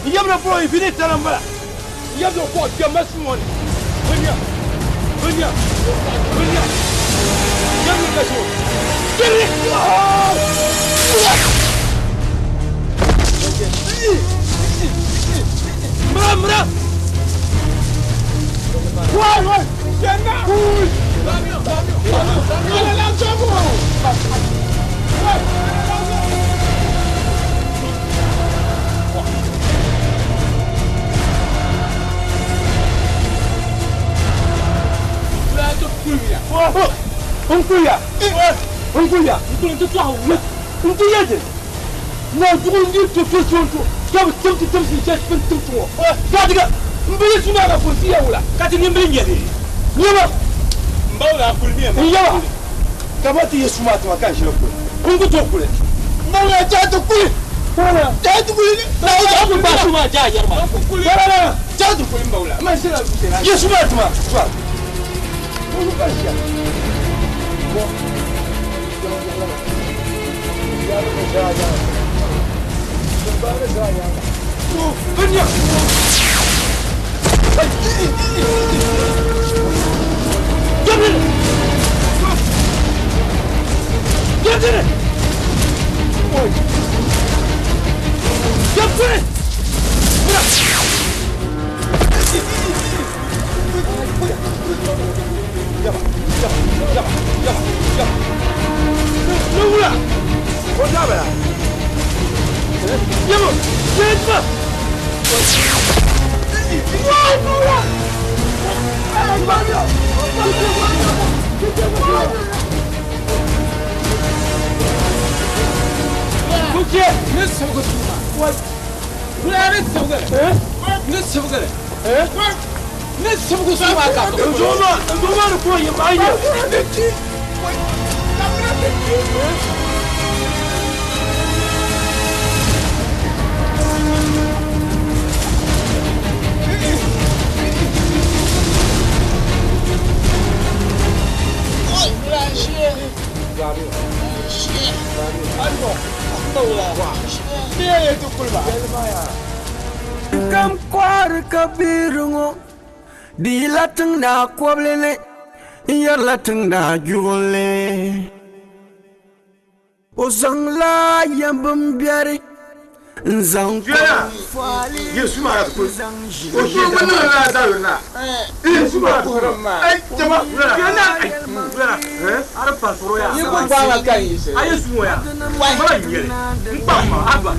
You have no boy, finish the number. You have no court, you must money. When you. You have no cash. Get it! Mra! Why? Jenna! Unkuya! Non, tu me dis que tu fais son tour. Tu as tout tour. Kadiga, mbele suna na kursia ula. Kati ni mbele nyeri. Nyama. Mbona kulmia. Nyama. Kabati yesu matu makanshi lokule. Kungu tokule. Mbona chato kule. Mbona chato kule. Na uja ba suma ja yarma. Mbona chato kule mbona. Masira kusera. Yesu matu ma. Swa. Kungu kanshi. Venha! Get in it! Get in it! Nula! What's up? Yamo! Yamo! Kuke, ne sabga suma. Wai. Kula ne sabga. Ne sabga. Ne sabga suma ka. Zoma ko yi mai. Wai. Kam kwar kabirungo di lateng na kwablele yar lateng na jurole o zangla yambum biare nzang Yesu ma ko. O so ma na da na. Yesu ma ko ma. Ai jama. Yana. Ara pasoro ya. Ni ko ba la kai. Ai Yesu ya. Ba ni. Mpa ma aba.